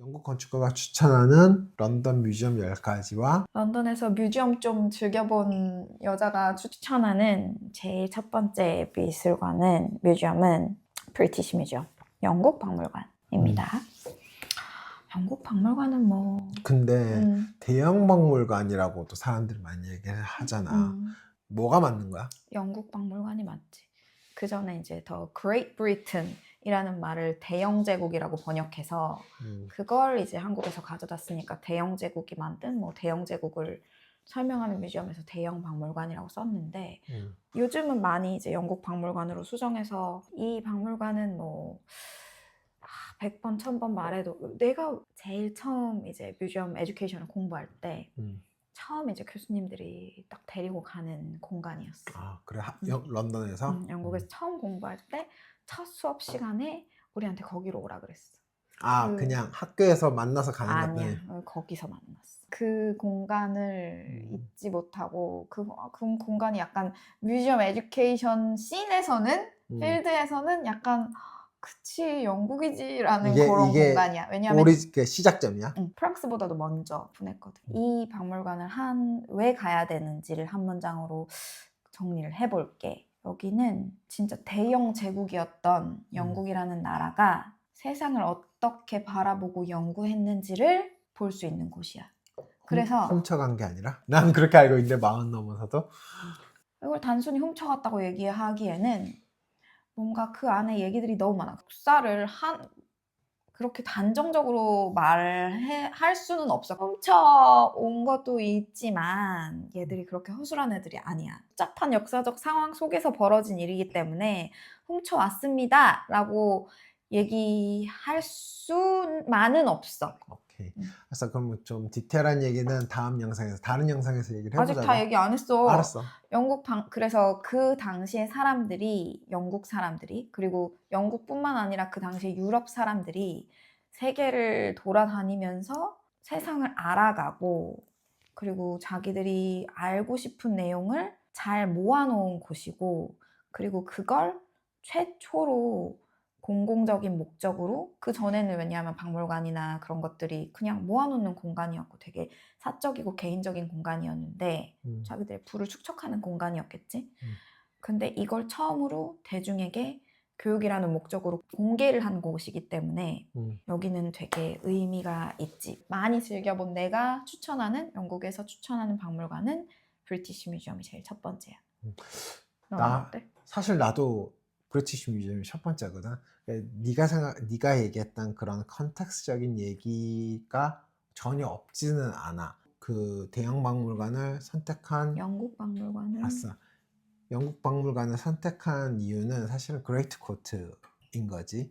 영국 건축가가 추천하는 런던 뮤지엄 10가지와 런던에서 뮤지엄 좀 즐겨본 여자가 추천하는 제일 첫 번째 뮤지엄은 브리티시 뮤지엄, 영국 박물관입니다. 영국 박물관은 뭐 근데 대형 박물관이라고도 사람들이 많이 얘기를 하잖아. 뭐가 맞는 거야? 영국 박물관이 맞지. 그 전에 이제 더 Great Britain이라는 말을 대영 제국이라고 번역해서 그걸 이제 한국에서 가져다 쓰니까 대영 제국이 만든 뭐 대영 제국을 설명하는 뮤지엄에서 대영 박물관이라고 썼는데 요즘은 많이 이제 영국 박물관으로 수정해서 이 박물관은 뭐 100번, 1000번 말해도 내가 제일 처음 이제 뮤지엄 에듀케이션을 공부할 때 처음 이제 교수님들이 딱 데리고 가는 공간이었어. 아, 그래? 런던에서? 영국에서 처음 공부할 때 첫 수업 시간에 우리한테 거기로 오라 그랬어. 아, 그냥 학교에서 만나서 가는 아니야. 건데. 거기서 만났어. 그 공간을 잊지 못하고 그 공간이 약간 뮤지엄 에듀케이션 씬에서는 필드에서는 약간 그치 영국이지라는 그런 공간이야. 왜냐하면 우리 시작점이야? 프랑스보다도 먼저 오픈했거든. 이 박물관을 왜 가야 되는지를 한 문장으로 정리를 해볼게. 여기는 진짜 대영 제국이었던 영국이라는 나라가 세상을 어떻게 바라보고 연구했는지를 볼 수 있는 곳이야. 그래서 훔쳐간 게 아니라? 난 그렇게 알고 있는데 40 넘어서도? 이걸 단순히 훔쳐갔다고 얘기하기에는 뭔가 그 안에 얘기들이 너무 많아. 역사를 그렇게 단정적으로 할 수는 없어. 훔쳐온 것도 있지만 얘들이 그렇게 허술한 애들이 아니야. 복잡한 역사적 상황 속에서 벌어진 일이기 때문에 훔쳐왔습니다 라고 얘기할 수만은 없어. 오케이. 그래서 그럼 좀 디테일한 얘기는 다른 영상에서 얘기를 해보자고. 아직 다 얘기 안 했어. 알았어. 그래서 그 당시에 영국 사람들이, 그리고 영국뿐만 아니라 그 당시에 유럽 사람들이 세계를 돌아다니면서 세상을 알아가고, 그리고 자기들이 알고 싶은 내용을 잘 모아놓은 곳이고, 그리고 그걸 최초로 공공적인 목적으로, 그 전에는 왜냐하면 박물관이나 그런 것들이 그냥 모아놓는 공간이었고 되게 사적이고 개인적인 공간이었는데 자기들의 부를 축적하는 공간이었겠지. 근데 이걸 처음으로 대중에게 교육이라는 목적으로 공개를 한 곳이기 때문에 여기는 되게 의미가 있지. 많이 즐겨본 내가 영국에서 추천하는 박물관은 브리티시 뮤지엄이 제일 첫 번째야. 너는 어때? 사실 나도 브리티시 뮤지엄이 첫 번째거든. 네가 얘기했던 그런 컨텍스적인 얘기가 전혀 없지는 않아. 그 대형 박물관을 선택한 영국 박물관은 봤어. 영국 박물관을 선택한 이유는 사실은 그레이트 코트인 거지.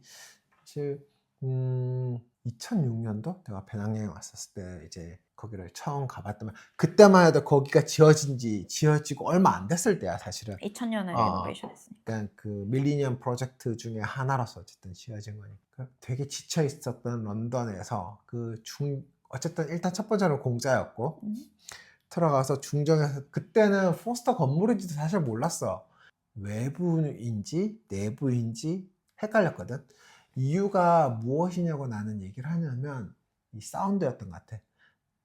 사실 2006년도 내가 배낭여행 왔었을 때 이제 거기를 처음 가봤더만, 그때만 해도 거기가 지어지고 얼마 안 됐을 때야 사실은. 2000년에 리노베이션 했으니까. 그러니까 그 밀리니엄 프로젝트 중에 하나로서 어쨌든 지어진 거니까 되게 지쳐 있었던 런던에서 어쨌든 일단 첫 번째는 공짜였고 들어가서 중정에서, 그때는 포스터 건물인지도 사실 몰랐어. 외부인지 내부인지 헷갈렸거든. 이유가 무엇이냐고 나는 얘기를 하냐면 이 사운드였던 것 같아.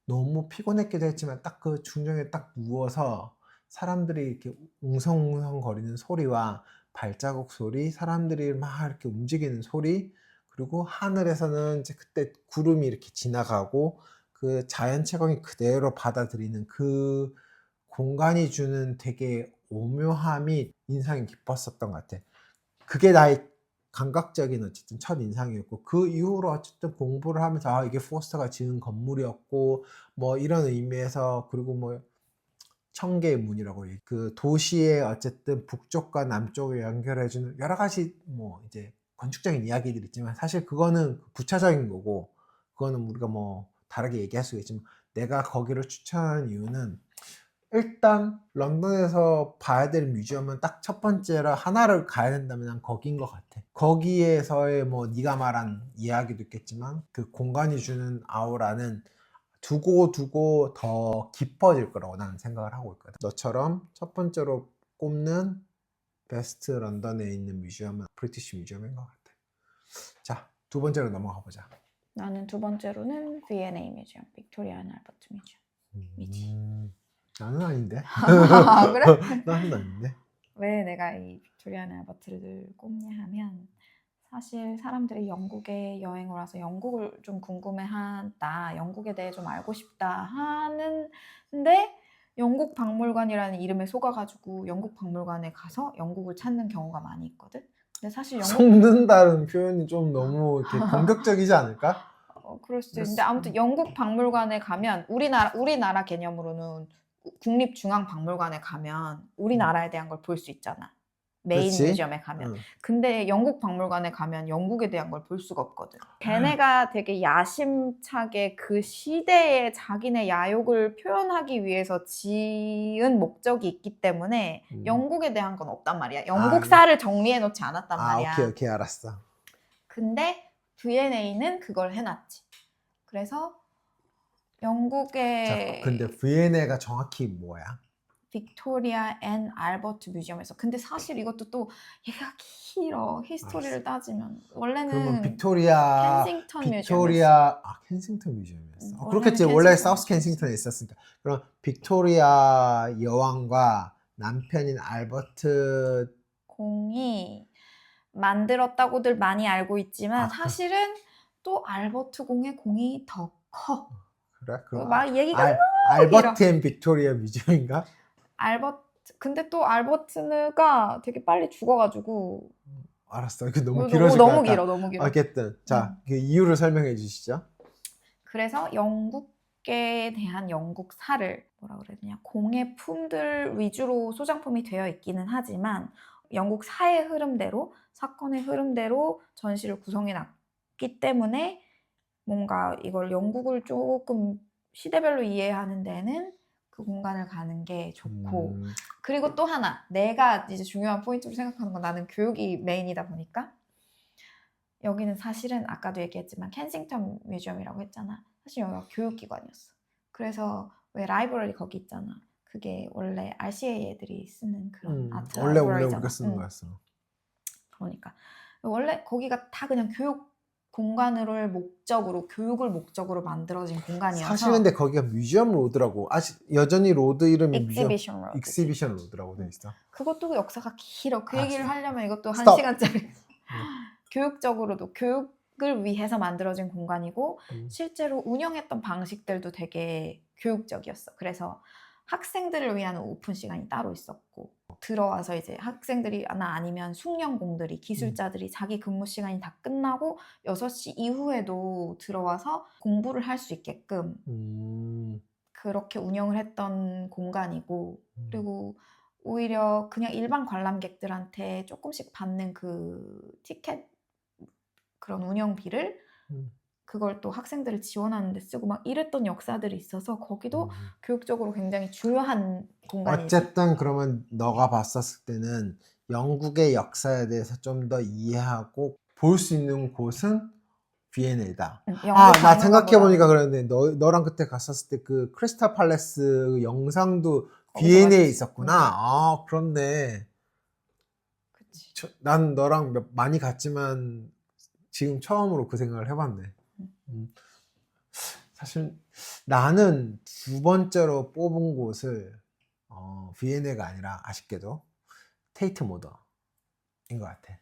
너무 피곤했기도 했지만 딱 그 중정에 딱 누워서 사람들이 이렇게 웅성웅성 거리는 소리와 발자국 소리, 사람들이 막 이렇게 움직이는 소리, 그리고 하늘에서는 이제 그때 구름이 이렇게 지나가고 그 자연 채광이 그대로 받아들이는 그 공간이 주는 되게 오묘함이 인상이 깊었었던 것 같아. 그게 나의 감각적인 어쨌든 첫 인상이었고, 그 이후로 어쨌든 공부를 하면서 이게 포스터가 지은 건물이었고 뭐 이런 의미에서, 그리고 뭐 청계의 문이라고 그 도시의 어쨌든 북쪽과 남쪽을 연결해주는 여러 가지 뭐 이제 건축적인 이야기들이 있지만 사실 그거는 부차적인 거고, 그거는 우리가 뭐 다르게 얘기할 수 있지만, 내가 거기를 추천한 이유는 일단 런던에서 봐야 될 뮤지엄은 딱 첫 번째로 하나를 가야 된다면 난 거기인 것 같아. 거기에서의 뭐 네가 말한 이야기도 있겠지만 그 공간이 주는 아우라는 두고 더 깊어질 거라고 나는 생각을 하고 있거든. 너처럼 첫 번째로 꼽는 베스트 런던에 있는 뮤지엄은 브리티시 뮤지엄인 것 같아. 자, 두 번째로 넘어가 보자. 나는 두 번째로는 V&A 뮤지엄, 빅토리아 앤 알버트 뮤지엄. 나는 아닌데. 아, 그래? 나는 아닌데. 왜 내가 이 빅토리아 앤 알버트를 꼽냐 하면 사실 사람들이 영국에 여행을 와서 영국을 좀 궁금해한다, 영국에 대해 좀 알고 싶다 하는데 영국 박물관이라는 이름에 속아가지고 영국 박물관에 가서 영국을 찾는 경우가 많이 있거든. 근데 사실 영국 속는다는 표현이 좀 너무 이렇게 공격적이지 않을까? 그럴 수도 있는데 아무튼 영국 박물관에 가면 우리나라 개념으로는 국립중앙박물관에 가면 우리나라에 대한 걸 볼 수 있잖아. 메인 그렇지? 뮤지엄에 가면. 응. 근데 영국 박물관에 가면 영국에 대한 걸 볼 수가 없거든. 걔네가 되게 야심차게 그 시대의 자기네 야욕을 표현하기 위해서 지은 목적이 있기 때문에 영국에 대한 건 없단 말이야. 영국사를 정리해 놓지 않았단 말이야. 오케이, 알았어. 근데 V&A는 그걸 해놨지. 그래서 영국의 근데 V&A가 정확히 뭐야? 빅토리아 앤 알버트 뮤지엄에서. 근데 사실 이것도 또 얘가 길어. 히스토리를 따지면 그러면 원래는 빅토리아 켄싱턴 뮤지엄이었어. 그렇겠지. 원래 사우스 켄싱턴에 있었으니까. 그럼 빅토리아 여왕과 남편인 알버트 공이 만들었다고들 많이 알고 있지만 아, 사실은 또 알버트 공의 공이 더 커. 그래? 그럼 막 얘기가 알버트 앤 빅토리아 뮤지엄인가? 근데 또 알버트가 되게 빨리 죽어가지고 알았어. 이거 너무 길어질 것 같다. 너무 길어. 어쨌든 자, 그 이유를 설명해 주시죠. 그래서 영국에 대한 영국사를 뭐라 그래야 되냐, 공예 품들 위주로 소장품이 되어 있기는 하지만 영국 사의 흐름대로, 사건의 흐름대로 전시를 구성해 놨기 때문에 뭔가 이걸 영국을 조금 시대별로 이해하는 데는 그 공간을 가는 게 좋고, 그리고 또 하나 내가 이제 중요한 포인트로 생각하는 건, 나는 교육이 메인이다 보니까 여기는 사실은 아까도 얘기했지만 켄싱턴 뮤지엄이라고 했잖아. 사실 여기가 교육기관이었어. 그래서 왜 라이브러리 거기 있잖아. 그게 원래 RCA 애들이 쓰는 그런 아트 원래 라이브러리잖아. 우리가 쓰는 거였어. 그러니까 원래 거기가 다 그냥 교육 공간을 목적으로, 교육을 목적으로 만들어진 공간이어서. 사실 근데 거기가 뮤지엄 로드라고, 아직 여전히 로드 이름이 익시비션 로드라고 돼 있어. 그것도 역사가 길어. 그 얘기를 하려면 이것도 스톱. 1시간짜리. 교육적으로도 교육을 위해서 만들어진 공간이고 실제로 운영했던 방식들도 되게 교육적이었어. 그래서 학생들을 위한 오픈 시간이 따로 있었고, 들어와서 이제 학생들이 아니면 숙련공들이, 기술자들이 자기 근무 시간이 다 끝나고 6시 이후에도 들어와서 공부를 할 수 있게끔 그렇게 운영을 했던 공간이고, 그리고 오히려 그냥 일반 관람객들한테 조금씩 받는 그 티켓 그런 운영비를 그걸 또 학생들을 지원하는 데 쓰고 막 이랬던 역사들이 있어서 거기도 교육적으로 굉장히 중요한 공간이지. 어쨌든 그러면 너가 봤었을 때는 영국의 역사에 대해서 좀 더 이해하고 볼 수 있는 곳은 V&A다. 나 생각해보니까 그랬는데 너랑 그때 갔었을 때 그 크리스탈 팔레스 영상도 V&A에 있었구나. 그렇네. 그치. 난 너랑 많이 갔지만 지금 처음으로 그 생각을 해봤네. 사실 나는 두 번째로 뽑은 곳을 V&A가 아니라 아쉽게도 테이트 모던인 것 같아.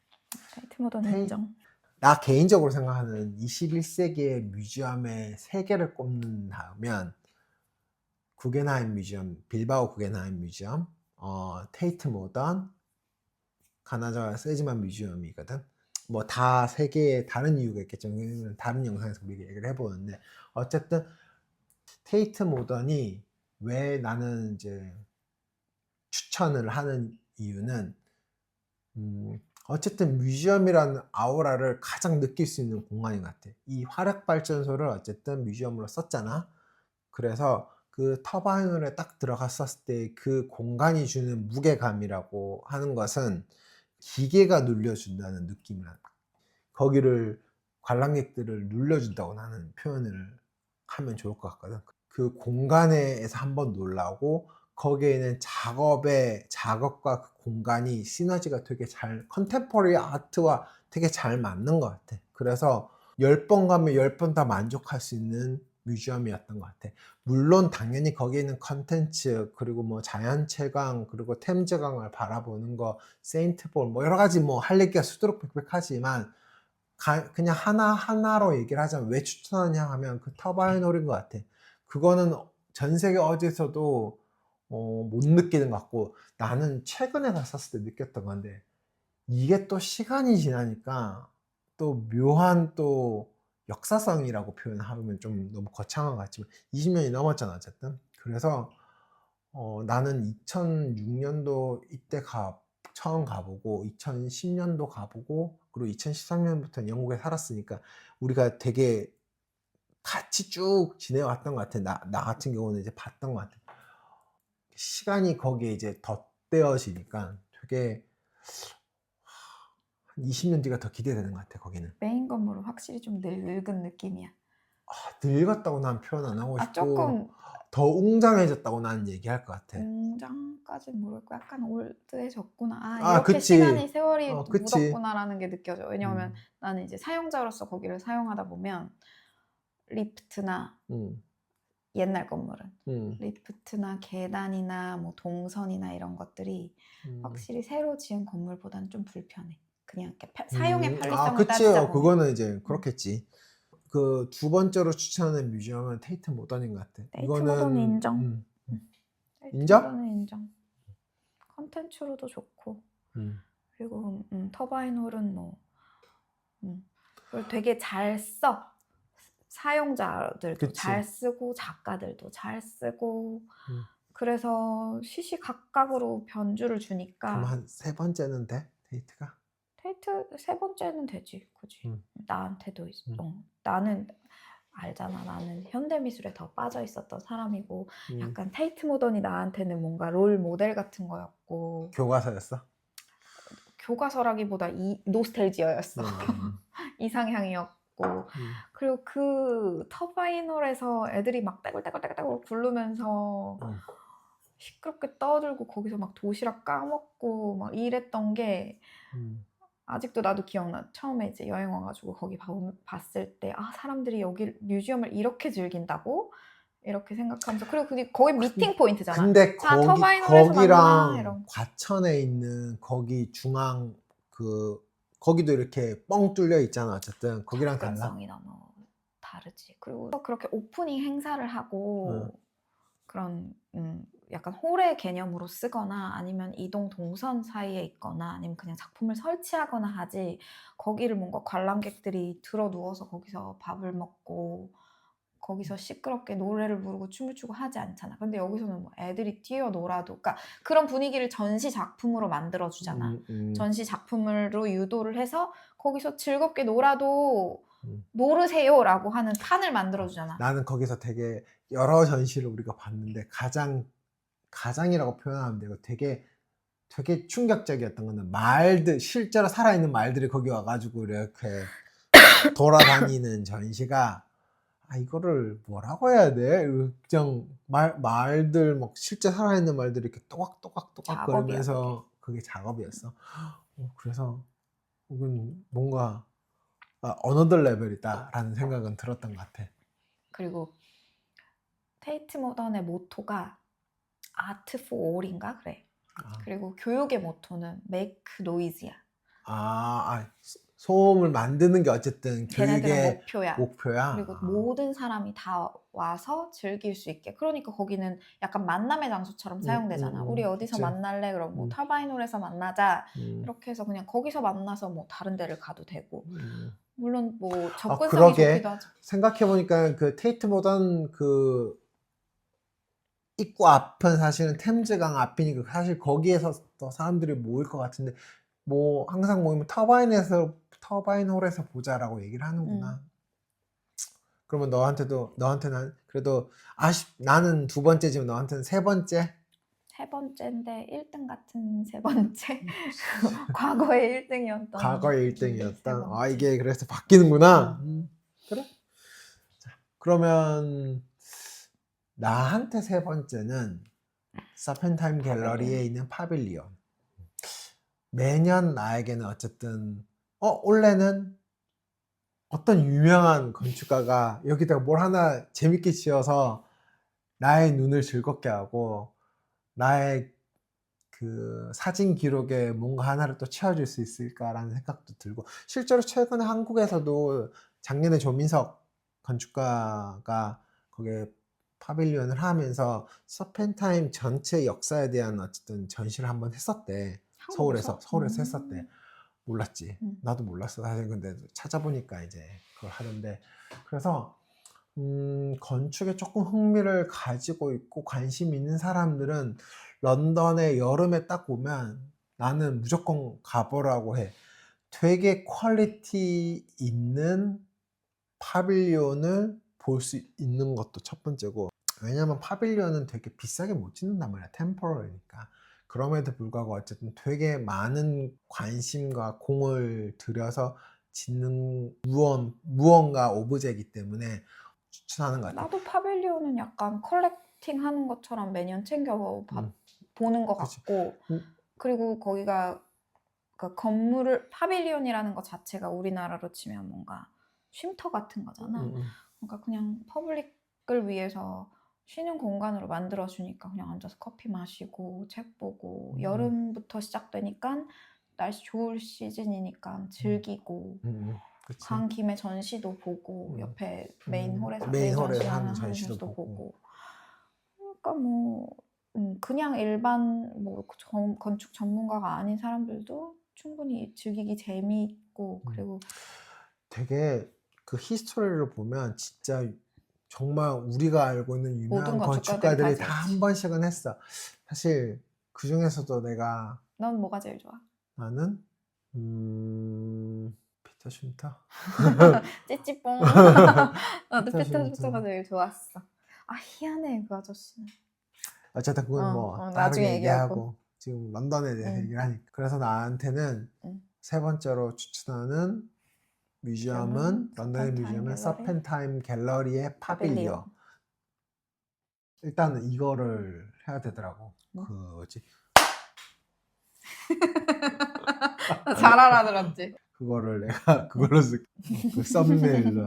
테이트 모던 인정. 나 개인적으로 생각하는 21세기의 뮤지엄의 3개를 꼽는다면 구겐하임 뮤지엄, 빌바오 구겐하임 뮤지엄, 테이트 모던, 가나자 세지만 뮤지엄이거든. 뭐 다 3개의 다른 이유가 있겠죠. 다른 영상에서 우리가 얘기를 해보는데, 어쨌든 테이트 모던이 왜 나는 이제 추천을 하는 이유는 어쨌든 뮤지엄이라는 아우라를 가장 느낄 수 있는 공간인 것 같아. 이 화력발전소를 어쨌든 뮤지엄으로 썼잖아. 그래서 그 터바인홀에 딱 들어갔었을 때 그 공간이 주는 무게감이라고 하는 것은 기계가 눌려준다는 느낌이란, 거기를 관람객들을 눌려준다고 나는 표현을 하면 좋을 것 같거든. 그 공간에서 한번 놀라고 거기에는 작업과 그 공간이 시너지가 되게 잘, 컨템포러리 아트와 되게 잘 맞는 것 같아. 그래서 10번 가면 10번 다 만족할 수 있는 뮤지엄이었던 것 같아. 물론 당연히 거기에 있는 컨텐츠 그리고 뭐 자연채광 그리고 템즈강을 바라보는 거 세인트볼 뭐 여러 가지 뭐 할 얘기가 수두룩백백하지만 그냥 하나하나로 얘기를 하자면 왜 추천하냐 하면 그 터바이놀인 것 같아. 그거는 전 세계 어디서도 못 느끼는 것 같고 나는 최근에 갔었을 때 느꼈던 건데 이게 또 시간이 지나니까 또 묘한 또 역사성이라고 표현하면 좀 너무 거창한 것 같지만 20년이 넘었잖아 어쨌든. 그래서 나는 2006년도 이때 처음 가보고 2010년도 가보고 그리고 2013년부터 영국에 살았으니까 우리가 되게 같이 쭉 지내왔던 것 같아. 나 같은 경우는 이제 봤던 것 같아. 시간이 거기에 이제 덧대어지니까 되게 한 20년 뒤가 더 기대되는 것 같아 거기는. 메인 건물은 확실히 좀 늙은 느낌이야. 늙었다고 난 표현 안 하고 싶고 조금 더 웅장해졌다고 나는 얘기할 것 같아. 공장까지는 모르겠고 약간 올드해졌구나. 아 이렇게 그치. 시간이 세월이 그치. 묻었구나라는 게 느껴져. 왜냐하면 나는 이제 사용자로서 거기를 사용하다 보면 리프트나 음, 옛날 건물은 음, 리프트나 계단이나 뭐 동선이나 이런 것들이 확실히 새로 지은 건물보다는 좀 불편해. 그냥 이렇게 사용의 편리성을 그치. 따지자 보면. 그거는 이제 그렇겠지. 그 두 번째로 추천하는 뮤지엄은 테이트 모던인 것 같아. 테이트 모던은 인정. 테이트 인정? 모던은 인정. 컨텐츠로도 좋고 음, 그리고 터바인홀은 뭐 그리고 되게 잘 써. 사용자들도 그치. 잘 쓰고 작가들도 잘 쓰고 음. 그래서 시시각각으로 변주를 그럼 주니까 한 세 번째는 돼? 테이트가? 테이트 세 번째는 되지, 그지? 음, 나한테도 나는 알잖아. 나는 현대미술에 더 빠져 있었던 사람이고 약간 테이트 모던이 나한테는 뭔가 롤 모델 같은 거였고 교과서였어? 교과서라기보다 노스텔지어였어. 이상향이었고 그리고 그 터바이놀에서 애들이 막 떼굴떼굴떼굴떼굴 굴르면서 시끄럽게 떠들고 거기서 막 도시락 까먹고 막 이랬던 게 아직도 나도 기억나. 처음에 이제 여행 와가지고 거기 봤을 때 사람들이 여기 뮤지엄을 이렇게 즐긴다고? 이렇게 생각하면서 그리고 거기 미팅 포인트잖아. 근데 자, 터바이놀에서 만나 거기랑 이런. 과천에 있는 거기 중앙 거기도 이렇게 뻥 뚫려 있잖아. 어쨌든 거기랑 달라. 접근성이 너무 다르지. 그리고 그렇게 오프닝 행사를 하고 그런 약간 홀의 개념으로 쓰거나 아니면 이동 동선 사이에 있거나 아니면 그냥 작품을 설치하거나 하지 거기를 뭔가 관람객들이 들어 누워서 거기서 밥을 먹고 거기서 시끄럽게 노래를 부르고 춤을 추고 하지 않잖아. 근데 여기서는 뭐 애들이 뛰어놀아도 그러니까 그런 분위기를 전시 작품으로 만들어주잖아. 전시 작품으로 유도를 해서 거기서 즐겁게 놀아도 노르세요라고 하는 판을 만들어주잖아. 나는 거기서 되게 여러 전시를 우리가 봤는데 가장이라고 표현하면 되고 되게 충격적이었던 거는 실제로 살아있는 말들이 거기 와가지고 이렇게 돌아다니는 전시가 이거를 뭐라고 해야 돼? 그냥 말들 막 실제 살아있는 말들이 이렇게 또각또각 거리면서 그게 작업이었어. 그래서 이건 뭔가 어너더 레벨이다라는 생각은 들었던 것 같아. 그리고 테이트 모던의 모토가 아트 포 올인가 그래. 그리고 교육의 모토는 make noise야. 소음을 만드는 게 어쨌든 걔네들은 교육의 목표야. 그리고 모든 사람이 다 와서 즐길 수 있게. 그러니까 거기는 약간 만남의 장소처럼 사용되잖아. 우리 어디서 그치. 만날래? 그럼 뭐 터바이놀에서 만나자. 이렇게 해서 그냥 거기서 만나서 뭐 다른 데를 가도 되고. 물론 뭐 접근성이 좋기도 하죠. 생각해보니까 그 테이트 모던 그 입구 앞은 사실은 템즈강 앞이니까 사실 거기에서 더 사람들이 모일 것 같은데 뭐 항상 모이면 터바인홀에서 보자라고 얘기를 하는구나. 그러면 너한테는 그래도 나는 두 번째지만 너한테는 세 번째? 세 번째인데 1등 같은 세 번째. 과거의 1등이었던. 과거의 세 1등이었던. 번째. 이게 그래서 바뀌는구나. 그래? 자, 그러면 나한테 세 번째는 서펜타임 갤러리에 있는 파빌리온. 매년 나에게는 어쨌든 올해는 어떤 유명한 건축가가 여기다가 뭘 하나 재밌게 지어서 나의 눈을 즐겁게 하고 나의 그 사진 기록에 뭔가 하나를 또 채워줄 수 있을까라는 생각도 들고, 실제로 최근에 한국에서도 작년에 조민석 건축가가 거기에 파빌리온을 하면서 서펜타임 전체 역사에 대한 어쨌든 전시를 한번 했었대. 한국에서? 서울에서 했었대. 몰랐지. 음. 나도 몰랐어 사실. 근데 찾아보니까 이제 그걸 하던데, 그래서 건축에 조금 흥미를 가지고 있고 관심 있는 사람들은 런던에 여름에 딱 오면 나는 무조건 가보라고 해. 되게 퀄리티 있는 파빌리온을 볼 수 있는 것도 첫 번째고, 왜냐면 파빌리온은 되게 비싸게 못 짓는단 말이야. 템포러리니까. 그럼에도 불구하고 어쨌든 되게 많은 관심과 공을 들여서 짓는 무언가 오브제이기 때문에 추천하는 것 같아. 나도 파빌리온은 약간 컬렉팅 하는 것처럼 매년 챙겨 보는 것 그치. 같고, 그리고 거기가 그 건물을 파빌리온이라는 것 자체가 우리나라로 치면 뭔가 쉼터 같은 거잖아. 그러니까 그냥 퍼블릭을 위해서 쉬는 공간으로 만들어 주니까 그냥 앉아서 커피 마시고 책 보고, 여름부터 시작되니까 날씨 좋을 시즌이니까 즐기고, 그치. 간 김에 전시도 보고, 옆에 메인 홀에서 메인 홀에 전시하는 하는 하는 전시도 전시도 보고. 보고. 그러니까 뭐 그냥 일반 뭐 건축 전문가가 아닌 사람들도 충분히 즐기기 재미있고, 그리고 되게 그 히스토리를 보면 진짜 정말 우리가 알고 있는 모든 유명한 건축가들이 다 건축가들이 다 한 지었지. 번씩은 했어. 사실 그 중에서도 내가, 넌 뭐가 제일 좋아? 나는 피터 슌터. 찌찌뽕. 나도 피터 피터 슈터가 슌터. 제일 좋았어. 아, 희한해 그 아저씨는. 어쨌든 그건 뭐 다르게 나중에 얘기하고. 얘기하고, 지금 런던에 대해서 응. 얘기를 하니까. 그래서 나한테는 응. 세 번째로 추천하는 뮤지엄은, 런던의 서펜타임 뮤지엄은 갤러리, 서펜타임 갤러리의 파빌리온. 파빌리온. 일단은 이거를 해야 되더라고. 뭐? 그 뭐지? 잘 알아들었지. 그거를 내가 그걸로 그 썸네일로.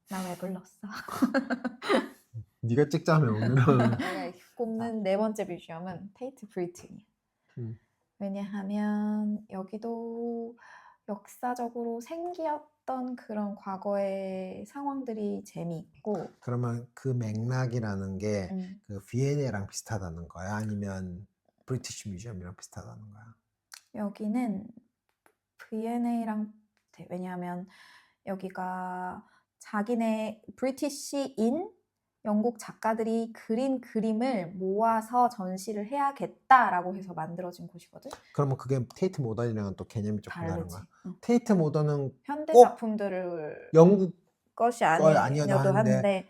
나 왜 불렀어? 네가 찍자며 오늘은. 내가 꼽는 네 번째 뮤지엄은 테이트 브리튼이야. 음, 왜냐하면 여기도 역사적으로 생기었던 그런 과거의 상황들이 재미있고. 그러면 그 맥락이라는 게 음, 그 비엔나랑 비슷하다는 거야? 아니면 브리티시 뮤지엄이랑 비슷하다는 거야? 여기는 V&A랑 왜냐하면 여기가 자기네 브리티시인 영국 작가들이 그린 그림을 모아서 전시를 해야겠다라고 해서 만들어진 곳이거든. 그러면 그게 테이트 모던이랑은 또 개념이 조금 다른 다르지. 거야? 응. 테이트 모던은 현대 꼭 작품들을 영국 것이 걸 아니어도 아니어도 하는데. 하는데,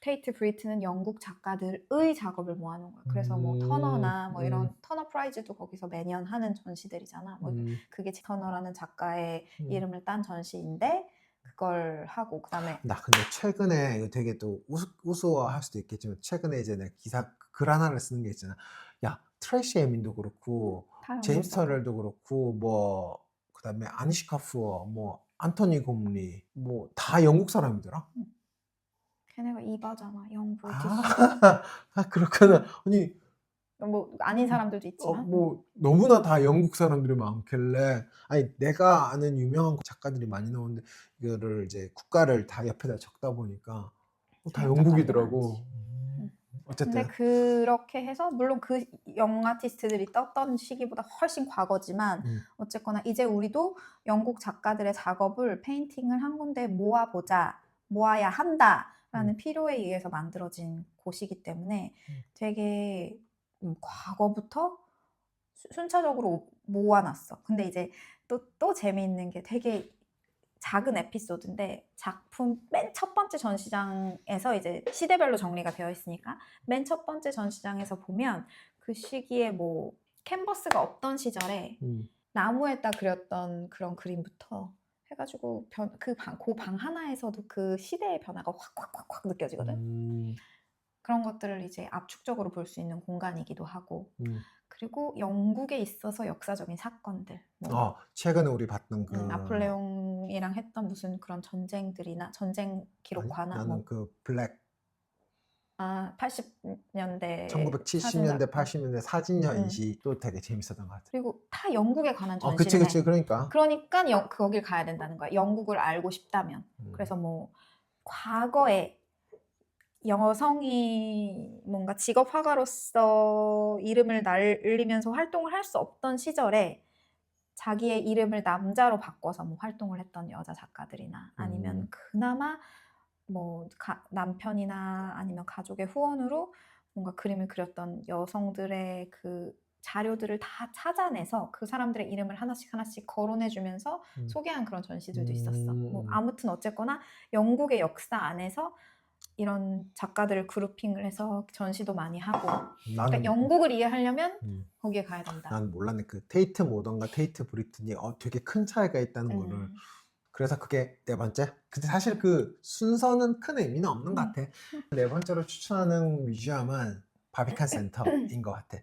테이트 브리튼은 영국 작가들의 작업을 모아놓은 거야. 그래서 뭐 터너나 뭐 이런 터너 프라이즈도 거기서 매년 하는 전시들이잖아. 뭐 그게 터너라는 작가의 이름을 딴 전시인데 그걸 하고, 그다음에 나 근데 최근에 이거 되게 또 우스워할 수도 있겠지만, 최근에 이제 내가 글 하나를 쓰는 게 있잖아. 야, 트래시 에민도 그렇고 다 제임스 영국 작가. 터렐도 그렇고 뭐 그다음에 아니시카 푸어, 뭐 안토니 곰리, 뭐 다 영국 사람이더라. 걔네가 이바잖아. 영 브리티시. 그렇구나. 아니 뭐 아닌 사람들도 있지만. 뭐 너무나 다 영국 사람들이 많길래, 아니 내가 아는 유명한 작가들이 많이 나오는데 이거를 이제 국가를 다 옆에다 적다 보니까 다 서양 작가들이 영국이더라고. 많지. 어쨌든 근데 그렇게 해서 물론 그 영 아티스트들이 떴던 시기보다 훨씬 과거지만 어쨌거나 이제 우리도 영국 작가들의 작업을 페인팅을 한 군데 모아보자, 모아야 한다라는 필요에 의해서 만들어진 곳이기 때문에 되게 과거부터 순차적으로 모아놨어. 근데 이제 또 재미있는 게, 되게 작은 에피소드인데, 작품 맨 첫 번째 전시장에서 이제 시대별로 정리가 되어 있으니까 맨 첫 번째 전시장에서 보면 그 시기에 뭐 캔버스가 없던 시절에 나무에다 그렸던 그런 그림부터 해가지고 그 방 하나에서도 그 시대의 변화가 확 느껴지거든. 그런 것들을 이제 압축적으로 볼 수 있는 공간이기도 하고, 그리고 영국에 있어서 역사적인 사건들, 뭐 최근에 우리 봤던 그 나폴레옹 대통령이랑 했던 무슨 그런 전쟁들이나 전쟁 기록화나 나는 뭐 그 블랙 80년대 1970년대, 사진 80년대 사진 전시도 되게 재밌었던 것 같아. 그리고 다 영국에 관한 그치, 전시를 그치. 해. 그러니까. 그러니까 거길 가야 된다는 거야. 영국을 알고 싶다면. 그래서 뭐 과거에 여성이 뭔가 직업 화가로서 이름을 날리면서 활동을 할 수 없던 시절에 자기의 이름을 남자로 바꿔서 뭐 활동을 했던 여자 작가들이나 아니면 그나마 뭐 남편이나 아니면 가족의 후원으로 뭔가 그림을 그렸던 여성들의 그 자료들을 다 찾아내서 그 사람들의 이름을 하나씩 하나씩 거론해주면서 소개한 그런 전시들도 있었어. 뭐 아무튼 어쨌거나 영국의 역사 안에서 이런 작가들을 그룹핑을 해서 전시도 많이 하고 그러니까 영국을 이해하려면 거기에 가야 된다. 난 몰랐네. 그 테이트 모던과 테이트 브리튼이 되게 큰 차이가 있다는 거를. 그래서 그게 네 번째. 근데 사실 그 순서는 큰 의미는 없는 것 같아. 네 번째로 추천하는 뮤지엄은 바비칸 센터인 것 같아.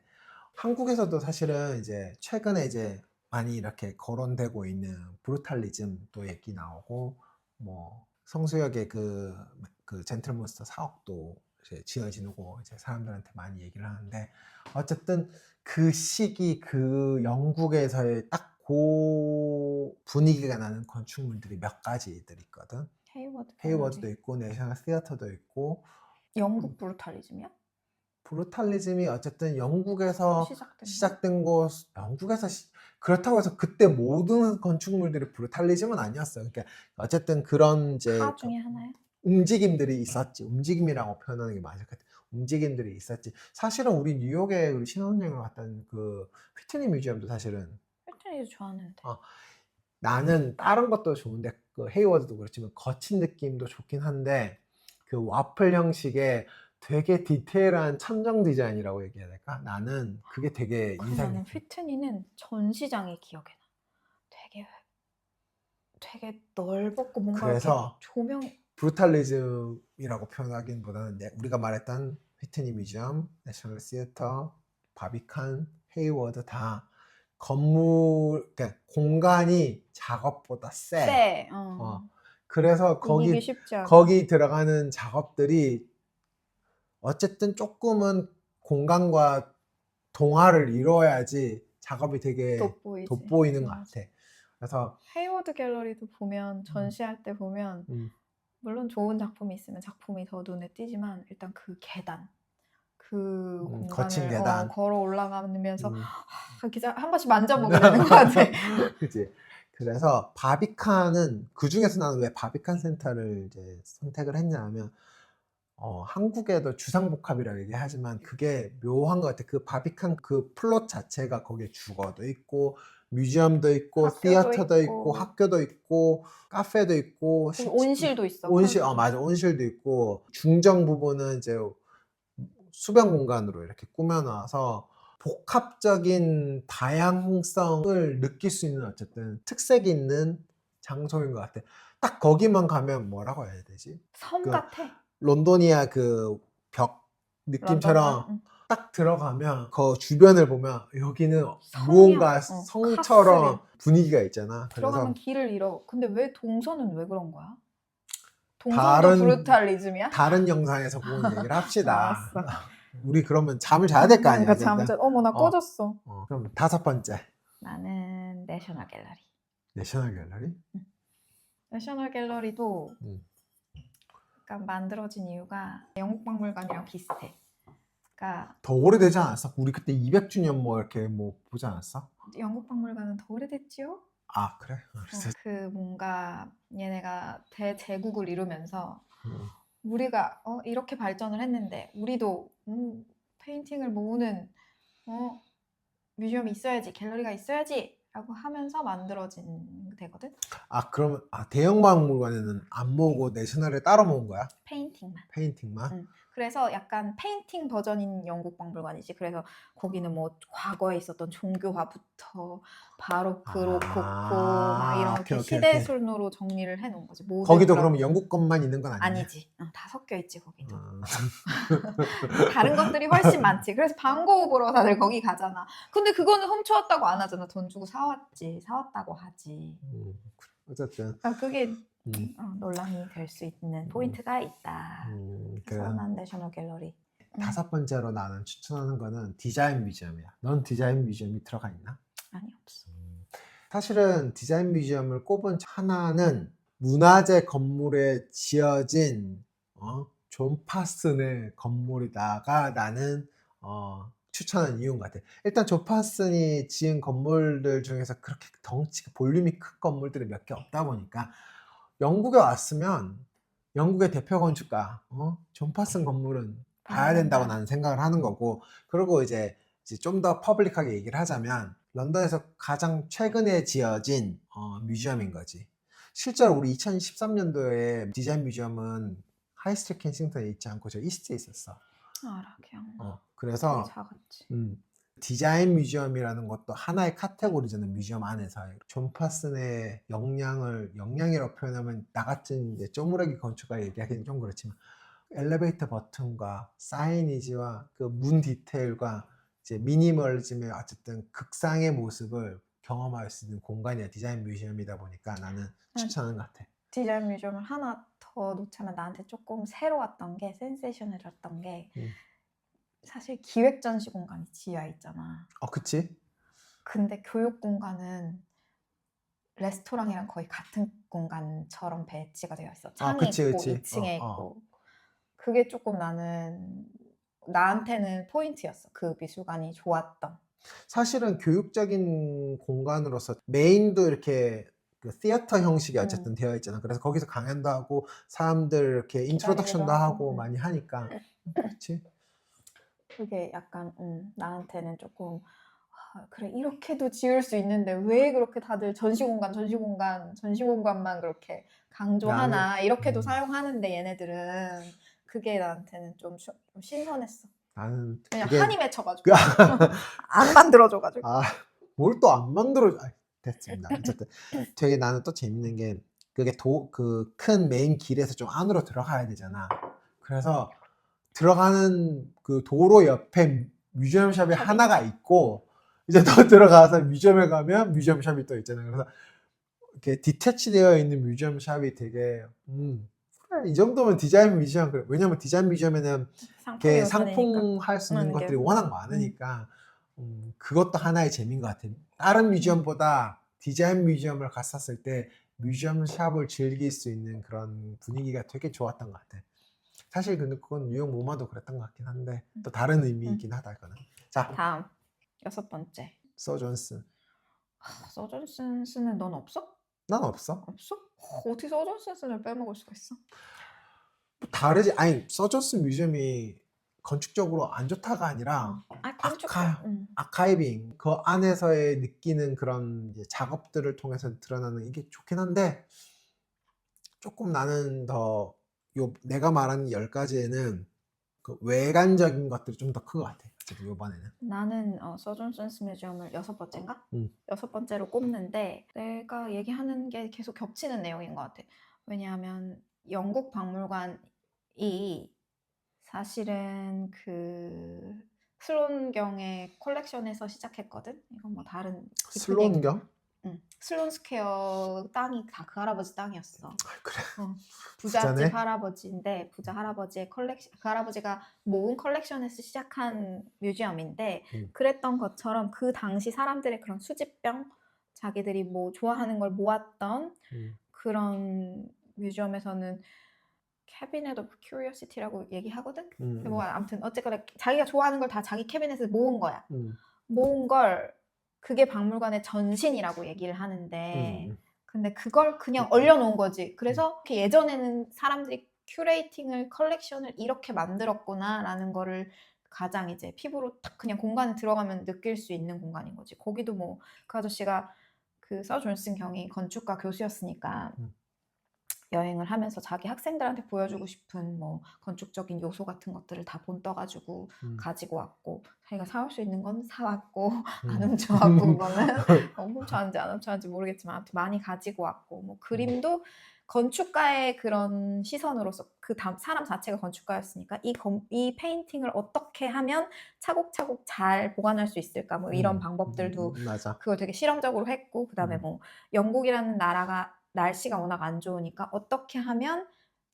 한국에서도 사실은 이제 최근에 이제 많이 이렇게 거론되고 있는 브루탈리즘도 얘기 나오고 뭐 성수역의 그 젠틀몬스터 사옥도 이제 지어지고 이제 사람들한테 많이 얘기를 하는데 어쨌든 그 시기 그 영국에서의 딱 그 분위기가 나는 건축물들이 몇 가지들 있거든. 헤이워드도 있고 내셔널 시어터도 있고. 영국 브루탈리즘이야? 브루탈리즘이 어쨌든 영국에서 시작된 거. 거 영국에서 그렇다고 해서 그때 모든 건축물들이 브루탈리즘은 아니었어요. 그러니까 어쨌든 그런 이제 다 중에 하나야? 움직임들이 있었지. 움직임이라고 표현하는 게 맞을 것 같아. 움직임들이 있었지. 사실은 우리 뉴욕에 우리 신혼여행을 갔던 그 휘트니 뮤지엄도 사실은 휘트니도 좋아하는데. 나는 다른 것도 좋은데 그 헤이워드도 그렇지만 거친 느낌도 좋긴 한데 그 와플 형식의 되게 디테일한 천정 디자인이라고 얘기해야 될까? 나는 그게 되게 인상이. 나는 휘트니는 전시장이 기억에 나. 되게 넓었고 뭔가 그래서 조명 브루탈리즘이라고 표현하기보다는 우리가 말했던 휘트니 뮤지엄, 내셔널 시어터, 바비칸, 헤이워드 다 건물, 그러니까 공간이 작업보다 세. 그래서 거기 들어가는 작업들이 어쨌든 조금은 공간과 동화를 이루어야지 작업이 되게 돋보이는 것 같아. 그래서 헤이워드 갤러리도 보면 전시할 때 보면 물론 좋은 작품이 있으면 작품이 더 눈에 띄지만 일단 그 계단 그 거친 공간을 계단 걸어 올라가면서 이렇게 한 번씩 만져보게 되는 것 같아. 그치. 그래서 바비칸은 그 중에서 나는 왜 바비칸 센터를 이제 선택을 했냐면 한국에도 주상복합이라고 얘기하지만 그게 묘한 것 같아. 그 바비칸 그 플롯 자체가 거기에 주거도 있고 뮤지엄도 있고 시어터도 있고 학교도 있고 카페도 있고 온실도 있어. 맞아. 온실도 있고 중정 부분은 이제 수변 공간으로 이렇게 꾸며놔서 복합적인 다양성을 느낄 수 있는 어쨌든 특색이 있는 장소인 것 같아. 딱 거기만 가면 뭐라고 해야 되지? 섬 같아. 론도니아 그 벽 느낌처럼 딱 들어가면 그 주변을 보면 여기는 무언가 성처럼 분위기가 있잖아. 들어가면 길을 잃어. 근데 왜 동선은 왜 그런 거야? 동선도 브루탈리즘이야? 다른 영상에서 그건 얘기를 합시다. 우리 그러면 잠을 자야 될 거 아니야. 그러니까 잠을 어머 나 꺼졌어. 그럼 다섯 번째. 나는 내셔널 갤러리. 내셔널 갤러리? 내셔널 갤러리도 그러니까 만들어진 이유가 영국 박물관이랑 비슷해. 그러니까 더 오래되지 않았어? 우리 그때 200주년 뭐 이렇게 뭐 보지 않았어? 영국 박물관은 더 오래됐지요? 아 그래? 그 뭔가 얘네가 대제국을 이루면서 우리가 이렇게 발전을 했는데 우리도 페인팅을 모으는 뮤지엄이 있어야지, 갤러리가 있어야지 라고 하면서 만들어진 데거든. 그러면 대형 박물관에는 안 모으고 내셔널에 따로 모은 거야? 페인팅만. 그래서 약간 페인팅 버전인 영국 박물관이지. 그래서 거기는 뭐 과거에 있었던 종교화부터 바로크, 로코코 막 이렇게 시대 순으로 정리를 해놓은 거지. 거기도 그럼 영국 것만 있는 건 아니야? 아니지. 다 섞여 있지 거기도. 다른 것들이 훨씬 많지. 그래서 반고우 보러 다들 거기 가잖아. 근데 그거는 훔쳐왔다고 안 하잖아. 돈 주고 사왔다고 하지. 어쨌든 그게 음, 논란이 될 수 있는 포인트가 있다. 그래. 서난 내셔널 갤러리. 다섯 번째로 나는 추천하는 거는 디자인 뮤지엄이야. 넌 디자인 뮤지엄이 들어가 있나? 아니 없어. 사실은 디자인 뮤지엄을 꼽은 하나는 문화재 건물에 지어진 존 파슨의 건물이다가 나는 추천한 이유인 것 같아. 일단 존 파슨이 지은 건물들 중에서 그렇게 덩치가 볼륨이 큰 건물들이 몇 개 없다 보니까 영국에 왔으면 영국의 대표 건축가 존 파슨 건물은 봐야 된다고 나는 생각을 하는 거고, 그리고 이제 좀 더 퍼블릭하게 얘기를 하자면 런던에서 가장 최근에 지어진 뮤지엄인 거지. 실제로 우리 2013년도에 디자인 뮤지엄은 하이스트리트 켄싱턴에 있지 않고 저 이스트에 있었어. 알아, 그냥 되게 그래서 작았지. 디자인 뮤지엄이라는 것도 하나의 카테고리잖아. 뮤지엄 안에서 존 파슨의 영향이라고 표현하면 나 같은 이제 쪼무레기 건축가 얘기하기는 좀 그렇지만 엘리베이터 버튼과 사이니지와 그 문 디테일과 이제 미니멀리즘의 어쨌든 극상의 모습을 경험할 수 있는 공간이야. 디자인 뮤지엄이다 보니까 나는 추천하는 것 같아. 디자인 뮤지엄을 하나 더 놓자면 나한테 조금 새로웠던 게, 센세이션했던 게 사실 기획 전시 공간이 지하에 있잖아. 그치? 근데 교육 공간은 레스토랑이랑 거의 같은 공간처럼 배치가 되어 있어. 창이 그치, 있고 그치. 2층에 있고. 그게 조금 나한테는 포인트였어. 그 미술관이 좋았던. 사실은 교육적인 공간으로서 메인도 이렇게 그 시어터 형식이 어쨌든 되어 있잖아. 그래서 거기서 강연도 하고 사람들 이렇게 인트로덕션도 하고 많이 하니까. 그렇지? 그게 약간 나한테는 조금 그래, 이렇게도 지을 수 있는데 왜 그렇게 다들 전시공간만 그렇게 강조하나. 이렇게도 사용하는데 얘네들은. 그게 나한테는 좀 신선했어. 나는 그냥 그게 한이 맺혀가지고 안 만들어줘가지고. 뭘 또 안 만들어. 됐습니다. 어쨌든 되게 나는 또 재밌는 게 그게 그 큰 메인 길에서 좀 안으로 들어가야 되잖아. 그래서 들어가는 그 도로 옆에 뮤지엄 샵이 하나가 있고 이제 더 들어가서 뮤지엄에 가면 뮤지엄 샵이 또 있잖아요. 그래서 이렇게 디태치되어 있는 뮤지엄 샵이 되게 그래, 이 정도면 디자인 뮤지엄 그래. 왜냐면 디자인 뮤지엄에는 상품이 이렇게 우선이니까. 상품할 수 있는 이게. 것들이 워낙 많으니까 그것도 하나의 재미인 것 같아. 다른 뮤지엄보다 디자인 뮤지엄을 갔었을 때 뮤지엄 샵을 즐길 수 있는 그런 분위기가 되게 좋았던 것 같아. 사실 근데 그건 뉴욕 모마도 그랬던 것 같긴 한데 또 다른 의미이긴 하다 이거는. 자, 다음 6번째. 서 존슨. 서전슨스는 넌 없어? 난 없어. 없어? 어떻게 서전슨스를 빼먹을 수가 있어? 다르지. 아니 서 존슨 뮤지엄이 건축적으로 안 좋다가 아니라 아카이빙 그 안에서의 느끼는 그런 이제 작업들을 통해서 드러나는 이게 좋긴 한데 조금 나는 더 내가 말하는 10가지에는 그 외관적인 것들이 좀 더 큰 것 같아. 어쨌든 이번에는. 나는 서존슨스 뮤지엄을 6번째인가? 음. 6번째로 꼽는데 내가 얘기하는 게 계속 겹치는 내용인 것 같아. 왜냐하면 영국 박물관이 사실은 그 슬론경의 콜렉션에서 시작했거든. 이건 뭐 다른 깊은 얘기. 슬론경? 슬론 스퀘어 땅이 다 그 할아버지 땅이었어. 그래. 부잣집 부자네? 할아버지인데 부자 할아버지의 컬렉션, 그 할아버지가 모은 컬렉션에서 시작한 뮤지엄인데 그랬던 것처럼 그 당시 사람들의 그런 수집병, 자기들이 뭐 좋아하는 걸 모았던 그런 뮤지엄에서는 캐비넷 오브 큐리오시티라고 얘기하거든. 뭐 아무튼 어쨌거나 자기가 좋아하는 걸 다 자기 캐비넷에 모은 거야. 모은 걸 그게 박물관의 전신이라고 얘기를 하는데 근데 그걸 그냥 얼려놓은 거지. 그래서 예전에는 사람들이 큐레이팅을, 컬렉션을 이렇게 만들었구나 라는 거를 가장 이제 피부로 딱 그냥 공간에 들어가면 느낄 수 있는 공간인 거지. 거기도 뭐 그 아저씨가 그 서 존슨 경이 건축가 교수였으니까 여행을 하면서 자기 학생들한테 보여주고 싶은 뭐 건축적인 요소 같은 것들을 다 본떠가지고 가지고 왔고, 자기가 사올 수 있는 건 사왔고 안 훔쳐왔고 그거는 훔쳐왔는지 안 훔쳐왔는지 모르겠지만 아무튼 많이 가지고 왔고, 뭐 그림도 건축가의 그런 시선으로서 그 사람 자체가 건축가였으니까 이 페인팅을 어떻게 하면 차곡차곡 잘 보관할 수 있을까 뭐 이런 방법들도 맞아. 그걸 되게 실험적으로 했고, 그 다음에 뭐 영국이라는 나라가 날씨가 워낙 안 좋으니까 어떻게 하면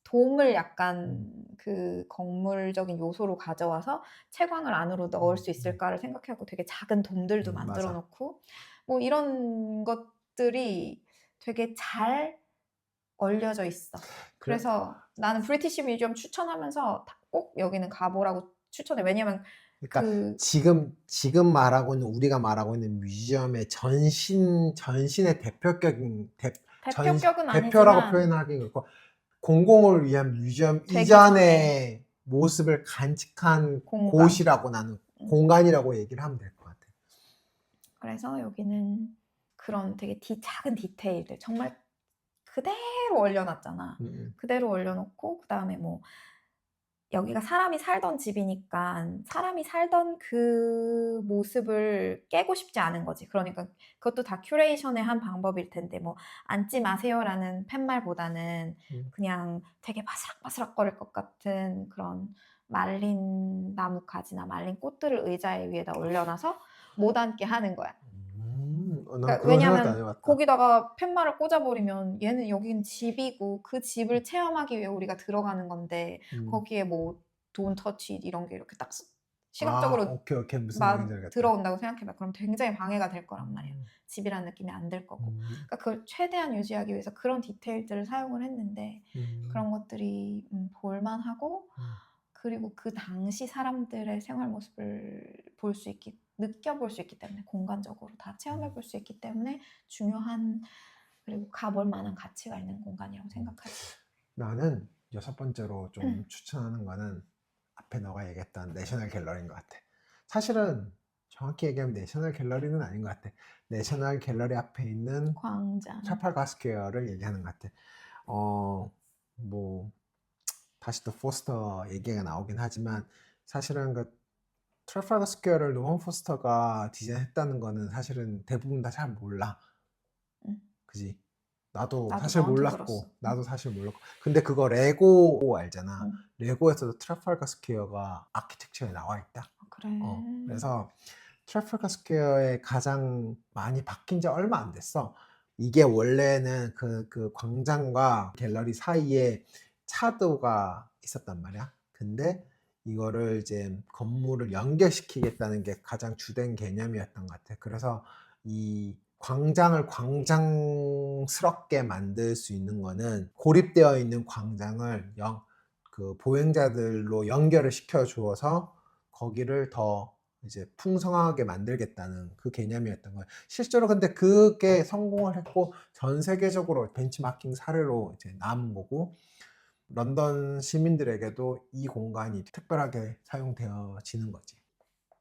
돔을 약간 그 건물적인 요소로 가져와서 채광을 안으로 넣을 수 있을까를 생각해갖고 되게 작은 돔들도 만들어 맞아. 놓고 뭐 이런 것들이 되게 잘 얼려져 있어. 그래, 그래서 나는 브리티시 뮤지엄 추천하면서 꼭 여기는 가보라고 추천해. 왜냐면 그러니까 그 지금 말하고 있는 우리가 말하고 있는 뮤지엄의 전신의 대표격은 대표라고 아니지만 표현하기는 그렇고 공공을 위한 뮤지엄 되기 전에 이전의 모습을 간직한 공간. 곳이라고 나는 음. 공간이라고 얘기를 하면 될 것 같아. 그래서 여기는 그런 되게 작은 디테일들 정말 그대로 올려놨잖아. 음, 그대로 올려놓고 그다음에 뭐 여기가 사람이 살던 집이니까 사람이 살던 그 모습을 깨고 싶지 않은 거지. 그러니까 그것도 다 큐레이션의 한 방법일 텐데 뭐 앉지 마세요라는 팻말보다는 그냥 되게 바스락바스락거릴 것 같은 그런 말린 나뭇가지나 말린 꽃들을 의자 위에다 올려놔서 못 앉게 하는 거야. 난 그러니까 그런 생각도 안 왜냐하면 해봤다. 거기다가 팻말을 꽂아버리면 얘는 여기는 집이고 그 집을 체험하기 위해 우리가 들어가는 건데 거기에 뭐 don't touch it 이런 게 이렇게 딱 시각적으로 오케이, 무슨 말인지 알겠다. 들어온다고 생각해봐. 그럼 굉장히 방해가 될 거란 말이야. 집이라는 느낌이 안 들 거고. 그러니까 그걸 최대한 유지하기 위해서 그런 디테일들을 사용을 했는데 그런 것들이 볼만하고 그리고 그 당시 사람들의 생활 모습을 볼 수 있기 느껴볼 수 있기 때문에 공간적으로 다 체험해 볼 수 있기 때문에 중요한 그리고 가볼 만한 가치가 있는 공간이라고 생각하지. 나는 6번째로 좀 추천하는 거는 앞에 너가 얘기했던 내셔널 갤러리인 것 같아. 사실은 정확히 얘기하면 내셔널 갤러리는 아닌 것 같아. 내셔널 갤러리 앞에 있는 광장. 트라팔가 스퀘어를 얘기하는 것 같아. 뭐 다시 또 포스터 얘기가 나오긴 하지만 사실은 그 트라팔가 스퀘어를 노먼 포스터가 디자인했다는 거는 사실은 대부분 다 잘 몰라. 응. 그지? 나도 나도 사실 너한테 몰랐고, 들었어. 나도 사실 몰랐고. 근데 그거 레고 알잖아. 응. 레고에서도 트라팔가 스퀘어가 아키텍처에 나와 있다. 그래. 그래서 트라팔가 스퀘어에 가장 많이 바뀐 지 얼마 안 됐어. 이게 원래는 그 광장과 갤러리 사이에 차도가 있었단 말이야. 근데 이거를 이제 건물을 연결시키겠다는 게 가장 주된 개념이었던 것 같아. 그래서 이 광장을 광장스럽게 만들 수 있는 거는 고립되어 있는 광장을 그 보행자들로 연결을 시켜 주어서 거기를 더 이제 풍성하게 만들겠다는 그 개념이었던 거예요. 실제로 근데 그게 성공을 했고 전 세계적으로 벤치마킹 사례로 이제 남은 거고 런던 시민들에게도 이 공간이 특별하게 사용되어지는 거지.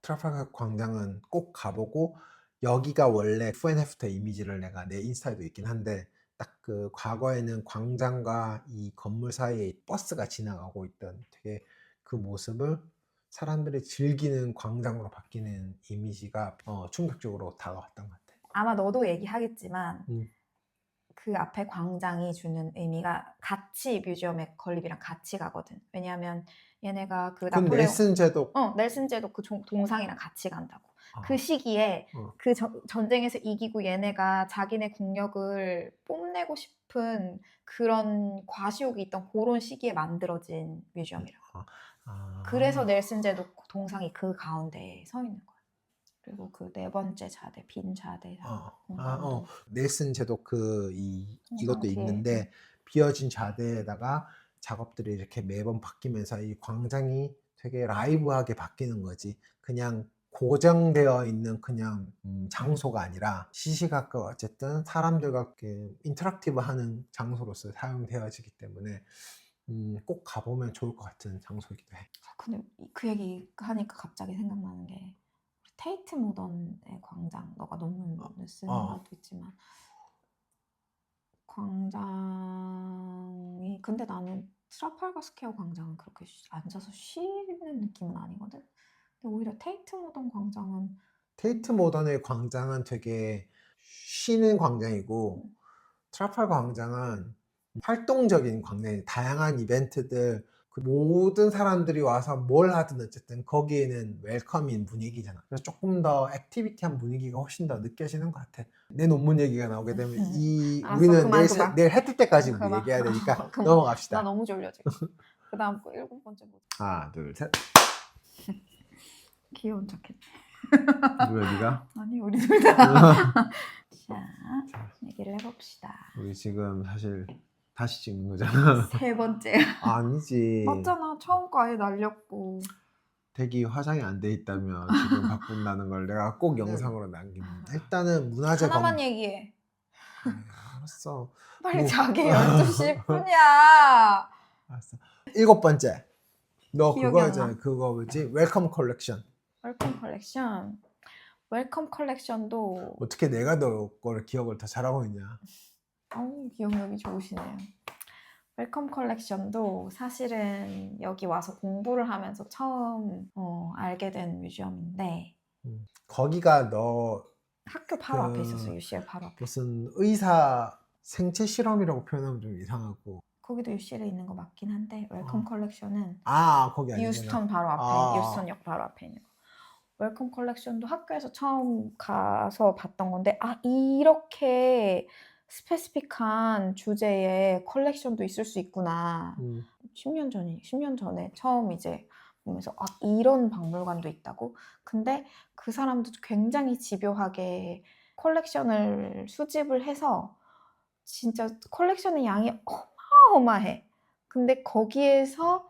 트라팔가 광장은 꼭 가보고 여기가 원래 before and after 이미지를 내가 내 인스타에도 있긴 한데 딱 그 과거에는 광장과 이 건물 사이에 버스가 지나가고 있던 되게 그 모습을 사람들이 즐기는 광장으로 바뀌는 이미지가 충격적으로 다가왔던 것 같아. 아마 너도 얘기하겠지만 음. 그 앞에 광장이 주는 의미가 같이 뮤지엄의 건립이랑 같이 가거든. 왜냐하면 얘네가 그 그건 나폴레옹 넬슨 제독 넬슨 제독 그 동상이랑 같이 간다고. 그 아, 시기에 어. 그 전쟁에서 이기고 얘네가 자기네 국력을 뽐내고 싶은 그런 과시욕이 있던 그런 시기에 만들어진 뮤지엄이라고. 그래서 넬슨 제독 동상이 그 가운데에 서 있는 거야. 그리고 그 네 번째 자대, 빈 자대 공간도 넬슨 제독 동상 이것도 뒤에. 있는데 비어진 자대에다가 작업들이 이렇게 매번 바뀌면서 이 광장이 되게 라이브하게 바뀌는 거지. 그냥 고정되어 있는 그냥 장소가 아니라 시시각각 어쨌든 사람들과 이렇게 인터랙티브하는 장소로서 사용되어지기 때문에 꼭 가보면 좋을 것 같은 장소이기도 해. 근데 그 얘기 하니까 갑자기 생각나는 게 테이트 모던의 광장, 너가 논문을 쓰는 것도 있지만 광장이 근데 나는 트라팔가 스퀘어 광장은 그렇게 앉아서 쉬는 느낌은 아니거든. 근데 오히려 테이트 모던 광장은 테이트 모던의 광장은 되게 쉬는 광장이고 트라팔가 광장은 활동적인 광장이 다양한 이벤트들 그 모든 사람들이 와서 뭘 하든 어쨌든 거기에는 웰컴인 분위기잖아. 그래서 조금 더 액티비티한 분위기가 훨씬 더 느껴지는 것 같아. 내 논문 얘기가 나오게 되면 알았어, 우리는 그만. 내일 해 뜰 때까지 우리 그만. 얘기해야 되니까 그만. 넘어갑시다. 나 너무 졸려 지금. 그 다음 거 7번째 보자. 하나, 둘, 셋. 귀여운 자켓. 누구야, 네가? 아니 우리 둘 다. 자, 얘기를 해봅시다. 우리 지금 사실 다시 찍는 거잖아. 3번째. 아니지. 맞잖아. 처음 거 아예 날렸고. 댁이 화장이 안 돼 있다면 지금 바꾼다는 걸 내가 꼭 영상으로 남깁니다. 일단은 문화재 하나만 얘기해. 알았어. 빨리 뭐. 자기 12시 10분이야. 알았어. 7번째. 너 기억이 그거 안 있잖아. 나. 그거 뭐지? 웰컴 컬렉션. 웰컴 컬렉션. 웰컴 컬렉션도 어떻게 내가 너 거를 기억을 더 잘하고 있냐? 기억력이 좋으시네요. 웰컴 컬렉션도 사실은 여기 와서 공부를 하면서 처음 알게 된 뮤지엄인데 거기가 너 학교 바로 그 앞에 있었어. UCL 바로 앞에. 무슨 의사 생체 실험이라고 표현하면 좀 이상하고. 거기도 UCL에 있는 거 맞긴 한데 웰컴 컬렉션은 거기 아니구나. 유스턴 바로 앞에, 유스턴역 바로 앞에 있는 거. 웰컴 컬렉션도 학교에서 처음 가서 봤던 건데 이렇게 스페시픽한 주제의 컬렉션도 있을 수 있구나. 10년 전에 처음 이제 보면서 이런 박물관도 있다고? 근데 그 사람도 굉장히 집요하게 컬렉션을 수집을 해서 진짜 컬렉션의 양이 어마어마해. 근데 거기에서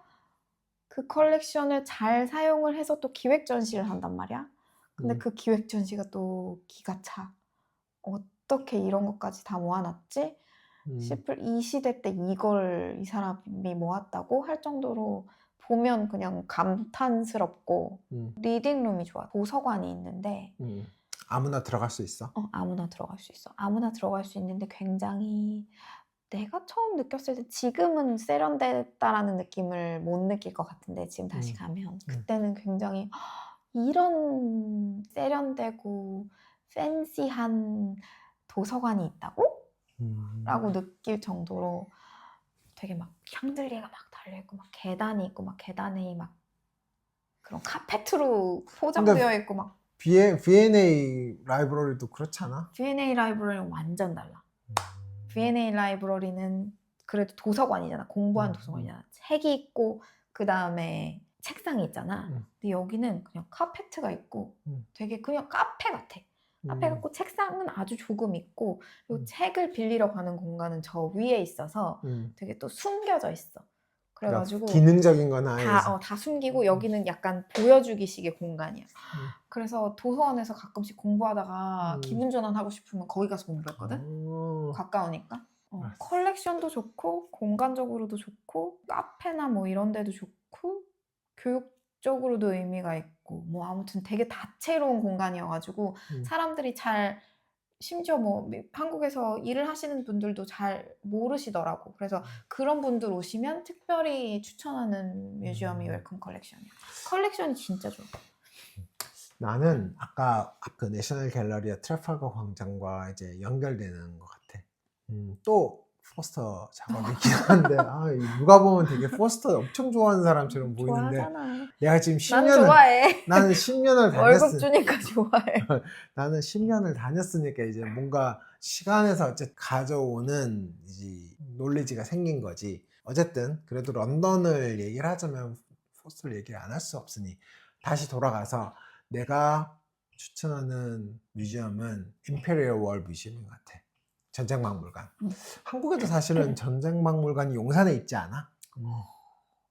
그 컬렉션을 잘 사용을 해서 또 기획 전시를 한단 말이야. 근데 그 기획 전시가 또 기가 차. 어떻게 이런 것까지 다 모아놨지? 싶을 이 시대 때 이걸 이 사람이 모았다고 할 정도로 보면 그냥 감탄스럽고 리딩룸이 좋아. 도서관이 있는데 아무나 들어갈 수 있어? 아무나 들어갈 수 있어. 아무나 들어갈 수 있는데 굉장히 내가 처음 느꼈을 때 지금은 세련됐다라는 느낌을 못 느낄 것 같은데 지금 다시 가면 그때는 굉장히 이런 세련되고 팬시한 도서관이 있다고? 라고 느낄 정도로 되게 막 샹들리에가 막 달려있고 막 계단이 있고 막 계단에 막 그런 카페트로 포장되어 있고 막 V&A 라이브러리도 그렇잖아? V&A 라이브러리는 완전 달라. V&A 라이브러리는 그래도 도서관이잖아. 공부한 도서관이잖아. 책이 있고 그 다음에 책상이 있잖아. 근데 여기는 그냥 카페트가 있고 되게 그냥 카페 같아. 카페 같고 책상은 아주 조금 있고 그리고 책을 빌리러 가는 공간은 저 위에 있어서 되게 또 숨겨져 있어. 그래가지고 기능적인 건 아니지. 다 숨기고 여기는 약간 보여주기식의 공간이야. 그래서 도서관에서 가끔씩 공부하다가 기분 전환하고 싶으면 거기 가서 공부했거든. 가까우니까. 컬렉션도 좋고 공간적으로도 좋고 카페나 뭐 이런 데도 좋고 교육적으로도 의미가 있고 뭐 아무튼 되게 다채로운 공간이어가지고 사람들이 잘 심지어 뭐 한국에서 일을 하시는 분들도 잘 모르시더라고. 그래서 그런 분들 오시면 특별히 추천하는 뮤지엄이 웰컴 컬렉션이야. 컬렉션이 진짜 좋아. 나는 아까 그 내셔널 갤러리와 트래팔거 광장과 이제 연결되는 것 같아. 또 포스터 작업이긴 한데 누가 보면 되게 포스터 엄청 좋아하는 사람처럼 보이는데 좋아하잖아. 내가 지금 나는 좋아해. 나는 10년을 월급 주니까 좋아해. 나는 10년을 다녔으니까 이제 뭔가 시간에서 어쨌든 가져오는 이제 놀리지가 생긴 거지. 어쨌든 그래도 런던을 얘기를 하자면 포스터를 얘기를 안 할 수 없으니 다시 돌아가서 내가 추천하는 뮤지엄은 임페리얼 월 뮤지엄인 것 같아. 전쟁박물관. 한국에도 사실은 전쟁박물관이 용산에 있지 않아?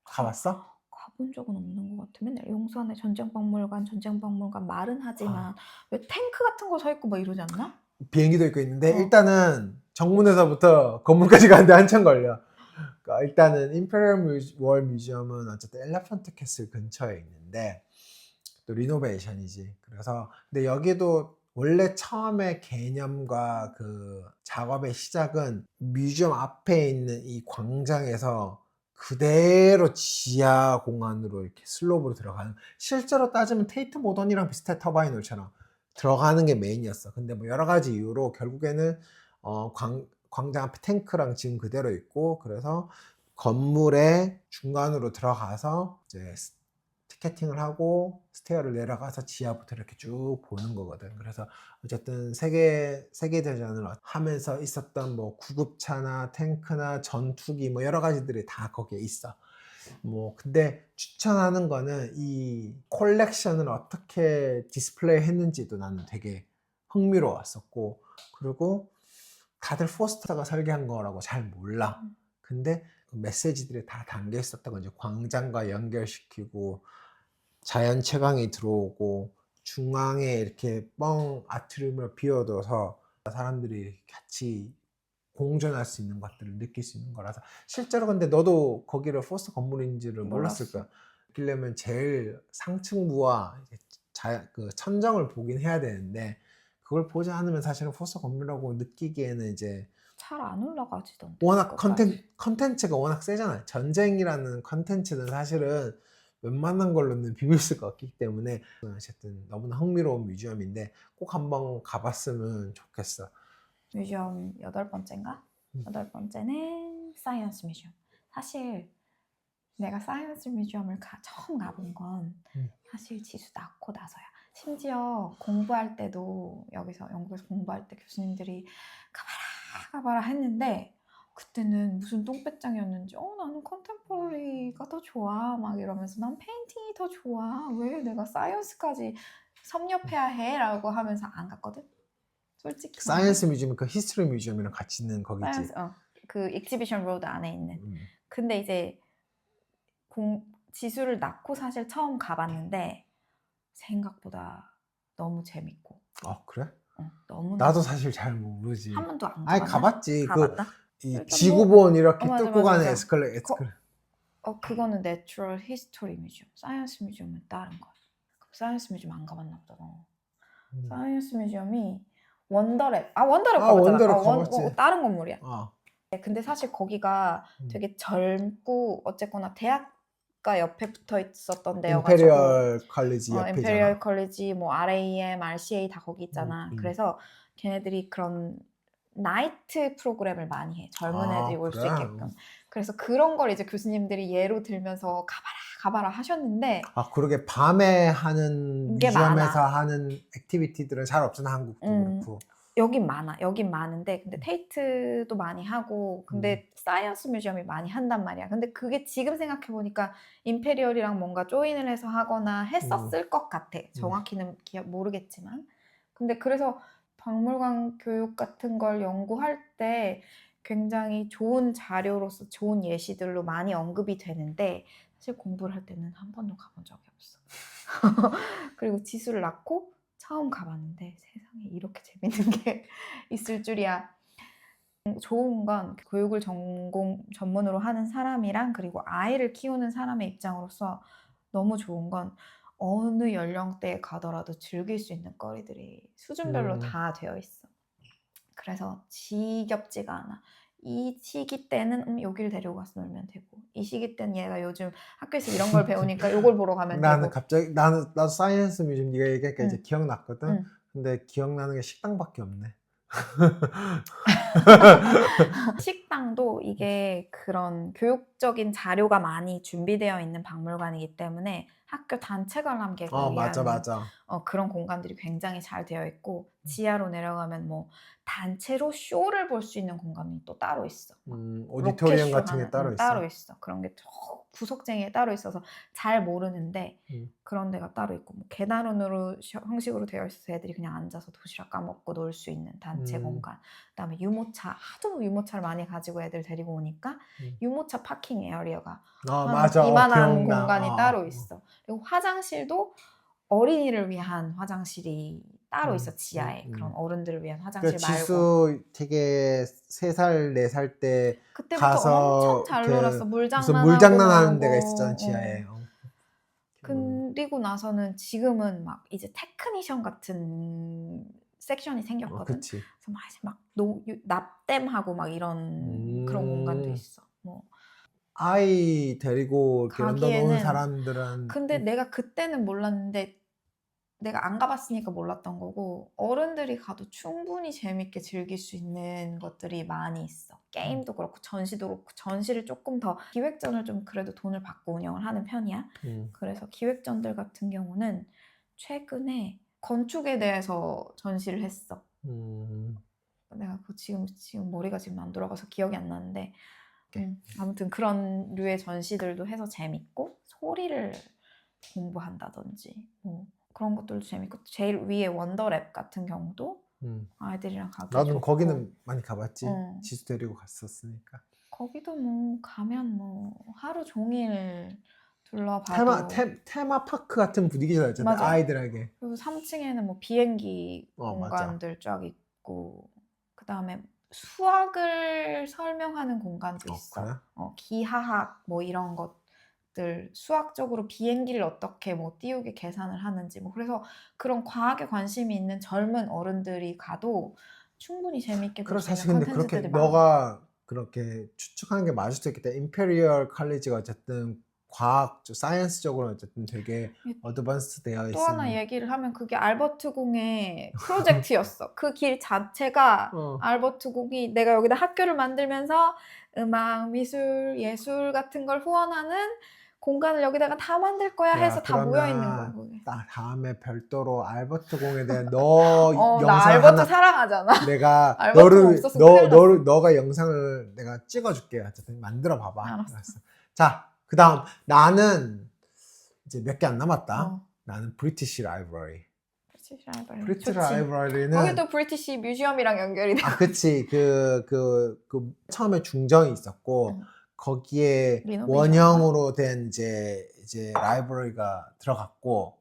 가봤어? 가본 적은 없는 것 같아. 맨날 용산에 전쟁박물관 말은 하지만 왜 탱크 같은 거 서 있고 막 이러지 않나? 비행기도 있고 있는데 일단은 정문에서부터 건물까지 가는데 한참 걸려. 그러니까 일단은 임페리얼 월 뮤지엄은 어쨌든 엘레펀트 캐슬 근처에 있는데 또 리노베이션이지. 그래서 근데 여기도 원래 처음에 개념과 그 작업의 시작은 뮤지엄 앞에 있는 이 광장에서 그대로 지하 공간으로 이렇게 슬로브로 들어가는, 실제로 따지면 테이트 모던이랑 비슷해. 터바이놀처럼 들어가는 게 메인이었어. 근데 뭐 여러 가지 이유로 결국에는 광장 앞에 탱크랑 지금 그대로 있고, 그래서 건물의 중간으로 들어가서 이제 티켓팅을 하고 스테어를 내려가서 지하부터 이렇게 쭉 보는 거거든. 그래서 어쨌든 세계대전을 하면서 있었던 뭐 구급차나 탱크나 전투기 뭐 여러 가지들이 다 거기에 있어. 뭐 근데 추천하는 거는 이 콜렉션을 어떻게 디스플레이 했는지도 나는 되게 흥미로웠었고, 그리고 다들 포스터가 설계한 거라고 잘 몰라. 근데 그 메시지들이 다 담겨 있었다고, 이제 광장과 연결시키고 자연 채광이 들어오고 중앙에 이렇게 뻥 아트리움을 비워둬서 사람들이 같이 공존할 수 있는 것들을 느낄 수 있는 거라서. 실제로 근데 너도 거기를 포스터 건물인지를 몰랐을 거야. 그러려면 제일 상층부와 그 천정을 보긴 해야 되는데, 그걸 보지 않으면 사실은 포스터 건물이라고 느끼기에는 이제 잘 안 올라가지던데. 워낙 그것까지. 컨텐츠가 워낙 세잖아요. 전쟁이라는 컨텐츠는 사실은 웬만한 걸로는 비빌 수가 없기 때문에 어쨌든 너무나 흥미로운 뮤지엄인데 꼭 한번 가봤으면 좋겠어. 뮤지엄 8번째인가? 음. 8번째는 사이언스 뮤지엄. 사실 내가 사이언스 뮤지엄을 처음 가본 건 사실 지수 낳고 나서야. 심지어 공부할 때도 여기서 영국에서 공부할 때 교수님들이 가봐라 했는데, 그때는 무슨 똥배짱이었는지 나는 컨템포러리가 더 좋아 막 이러면서, 난 페인팅이 더 좋아, 왜 내가 사이언스까지 섭렵해야 해? 라고 하면서 안 갔거든. 솔직히 사이언스 뮤지엄은 그 히스토리 뮤지엄이랑 같이 있는 거기지. 사이언스, 그 익지비션 로드 안에 있는. 근데 이제 지수를 낳고 사실 처음 가봤는데 생각보다 너무 재밌고. 그래? 너무 나도 사실 잘 모르지. 한 번도 안 아니, 가봤나? 가봤지. 가봤나? 이 일단 지구본 이렇게 맞아, 뚫고 맞아, 가는 맞아. 에스컬레이터. 그거는 내추럴 히스토리 뮤지엄. 사이언스 뮤지엄은 다른 거야. 사이언스 뮤지엄 안 가봤나 보다. 사이언스 뮤지엄이 원더랩 가봤잖아. 원더랩 가봤지. 다른 건물이야. 어. 근데 사실 거기가 되게 젊고 어쨌거나 대학가 옆에 붙어 있었던 데여가지고, 임페리얼 컬리지 옆이잖아. 임페리얼 컬리지, 뭐 RAM, RCA 다 거기 있잖아. 그래서 걔네들이 그런 나이트 프로그램을 많이 해. 젊은 애들이 올 수 그래? 있게끔. 그래서 그런 걸 이제 교수님들이 예로 들면서 가봐라 하셨는데, 그러게 밤에 하는 게 뮤지엄에서 많아. 하는 액티비티들은 잘 없잖아, 한국도 그렇고. 여긴 많아. 여긴 많은데, 근데 테이트도 많이 하고, 근데 사이언스 뮤지엄이 많이 한단 말이야. 근데 그게 지금 생각해보니까 임페리얼이랑 뭔가 조인을 해서 하거나 했었을 것 같아. 정확히는 모르겠지만. 근데 그래서 박물관 교육 같은 걸 연구할 때 굉장히 좋은 자료로서 좋은 예시들로 많이 언급이 되는데, 사실 공부를 할 때는 한 번도 가본 적이 없어. 그리고 지수를 낳고 처음 가봤는데 세상에 이렇게 재밌는 게 있을 줄이야. 좋은 건 교육을 전문으로 하는 사람이랑 그리고 아이를 키우는 사람의 입장으로서 너무 좋은 건 어느 연령대에 가더라도 즐길 수 있는 거리들이 수준별로 다 되어 있어. 그래서 지겹지가 않아. 이 시기 때는 여기를 데리고 가서 놀면 되고, 이 시기 때는 얘가 요즘 학교에서 이런 걸 배우니까 이걸 보러 가면 나는 되고. 갑자기 나도 사이언스 뮤지엄 네가 얘기하니까 이제 기억났거든. 근데 기억나는 게 식당밖에 없네. 식당도 이게 그런 교육적인 자료가 많이 준비되어 있는 박물관이기 때문에 학교 단체 관람객을 위한 맞아. 그런 공간들이 굉장히 잘 되어 있고, 지하로 내려가면 뭐 단체로 쇼를 볼 수 있는 공간이 또 따로 있어. 오디토리움 같은 게 따로 있어. 있어. 그런 게 구석쟁이에 따로 있어서 잘 모르는데 그런 데가 따로 있고, 뭐 계단으로 형식으로 되어 있어서 애들이 그냥 앉아서 도시락 까먹고 놀 수 있는 단체 공간. 그다음에 유모차, 하도 유모차를 많이 가지고 애들 데리고 오니까 유모차 파킹 에어리어가 맞아. 이만한 기억나. 공간이 따로 있어. 그리고 화장실도 어린이를 위한 화장실이 따로 있어. 지하에 그런 어른들을 위한 화장실 말고. 지수 되게 3살, 4살 때 그때부터 가서 엄청 잘 놀았어. 무슨 물장난하는 데가 있었잖아, 지하에. 그리고 나서는 지금은 막 이제 테크니션 같은 섹션이 생겼거든. 그치. 그래서 막 이제 막 납땜하고 막 이런 그런 공간도 있어. 뭐 아이 데리고 이렇게 런던 오는 가기에는. 사람들은 근데 내가 그때는 몰랐는데 내가 안 가봤으니까 몰랐던 거고 어른들이 가도 충분히 재밌게 즐길 수 있는 것들이 많이 있어. 게임도 그렇고 전시도 그렇고 전시를 조금 더 기획전을 좀 그래도 돈을 받고 운영을 하는 편이야. 그래서 기획전들 같은 경우는 최근에 건축에 대해서 전시를 했어. 내가 그 지금 머리가 지금 안 돌아가서 기억이 안 나는데 아무튼 그런 류의 전시들도 해서 재밌고 소리를 공부한다든지 뭐 그런 것들도 재밌고 제일 위에 원더랩 같은 경우도 아이들이랑 가기 나도 좋고 거기는 많이 가봤지. 어. 지수 데리고 갔었으니까. 거기도 뭐 가면 뭐 하루 종일 둘러봐도 테마파크 같은 분위기잖아. 맞아. 아이들에게. 그리고 3층에는 뭐 비행기 맞아. 공간들 쫙 있고 그 다음에 수학을 설명하는 공간도 있어. 그래? 기하학 뭐 이런 것들 수학적으로 비행기를 어떻게 뭐 띄우게 계산을 하는지 뭐 그래서 그런 과학에 관심이 있는 젊은 어른들이 가도 충분히 재밌게 볼 그래 수 있는 사실 근데 그렇게 컨텐츠들이 많아. 너가 그렇게 추측하는 게 맞을 수도 있겠다. 임페리얼 칼리지가 어쨌든 과학, 사이언스적으로 어쨌든 되게 어드밴스 되어 또 하나 있으니. 얘기를 하면 그게 알버트 공의 프로젝트였어. 그 길 자체가 알버트 공이 내가 여기다 학교를 만들면서 음악, 미술, 예술 같은 걸 후원하는 공간을 여기다가 다 만들 거야 해서 다 모여있는 거야. 그게. 다음에 별도로 알버트 공에 대한 너 나 영상 알버트 하나 사랑하잖아. 내가 알버트 공 없었으면 큰일 났어. 너가 영상을 내가 찍어줄게. 어쨌든 만들어 봐봐. 알았어. 자, 그다음 나는 이제 몇 개 안 남았다. 나는 브리티시 라이브러리. 브리티시 라이브러리는 거기 또 브리티시 뮤지엄이랑 연결이 돼. 그치. 그 처음에 중정이 있었고 거기에 원형으로 된 이제 라이브러리가 들어갔고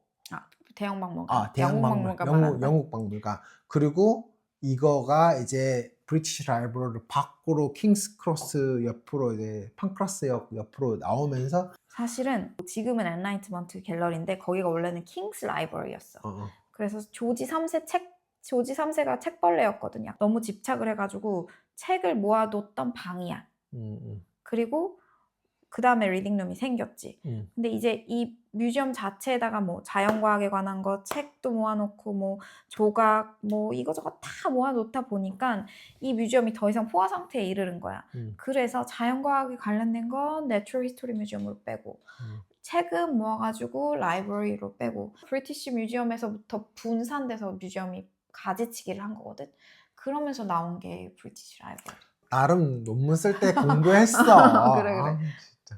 대형 박물관. 영국 박물관. 그리고 이거가 이제 브리티시 라이브러리 밖으로 킹스 크로스 옆으로 이제 팡크라스역 옆으로 나오면서 사실은 지금은 엔라이트먼트 갤러리인데 거기가 원래는 킹스 라이브러리였어. 그래서 조지 3세가 책벌레였거든요. 너무 집착을 해가지고 책을 모아뒀던 방이야. 그리고 그 다음에 리딩룸이 생겼지. 근데 이제 이 뮤지엄 자체에다가 뭐 자연과학에 관한 거 책도 모아놓고 뭐 조각 뭐 이거저거 다 모아놓다 보니까 이 뮤지엄이 더 이상 포화 상태에 이르는 거야. 그래서 자연과학에 관련된 건 내추럴 히스토리 뮤지엄으로 빼고 책은 모아가지고 라이브러리로 빼고 브리티시 뮤지엄에서부터 분산돼서 뮤지엄이 가지치기를 한 거거든. 그러면서 나온 게 브리티시 라이브러리. 나름 논문 쓸 때 공부했어. 그래. 진짜.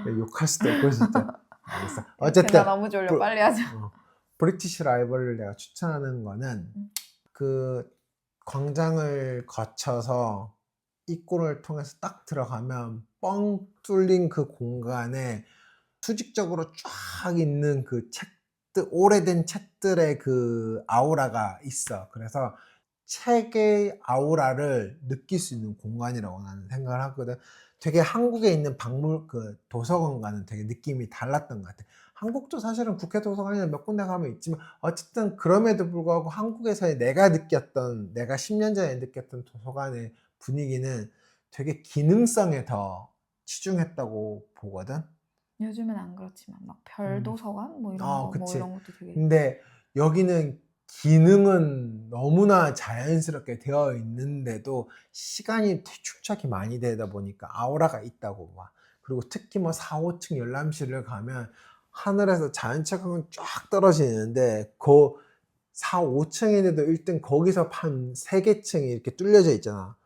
욕할 수도 없고 진짜. 알겠어. 어쨌든 나 너무 졸려. 빨리 하자. 브리티시 라이브러리를 내가 추천하는 거는 그 광장을 거쳐서 입구를 통해서 딱 들어가면 뻥 뚫린 그 공간에 수직적으로 쫙 있는 그 책들, 오래된 책들의 그 아우라가 있어. 그래서 책의 아우라를 느낄 수 있는 공간이라고 나는 생각을 하거든. 되게 한국에 있는 그 도서관과는 되게 느낌이 달랐던 것 같아. 한국도 사실은 국회 도서관이나 몇 군데 가면 있지만 어쨌든 그럼에도 불구하고 한국에서의 내가 10년 전에 느꼈던 도서관의 분위기는 되게 기능성에 더 치중했다고 보거든. 요즘은 안 그렇지만 막 별도서관 뭐 이런 거 그치. 뭐 이런 것도 되게. 근데 여기는 기능은 너무나 자연스럽게 되어 있는데도 시간이 축적이 많이 되다 보니까 아우라가 있다고 봐. 그리고 특히 뭐 4, 5층 열람실을 가면 하늘에서 자연채광은 쫙 떨어지는데 그 4, 5층인데도 일단 거기서 한 3개 층이 이렇게 뚫려져 있잖아.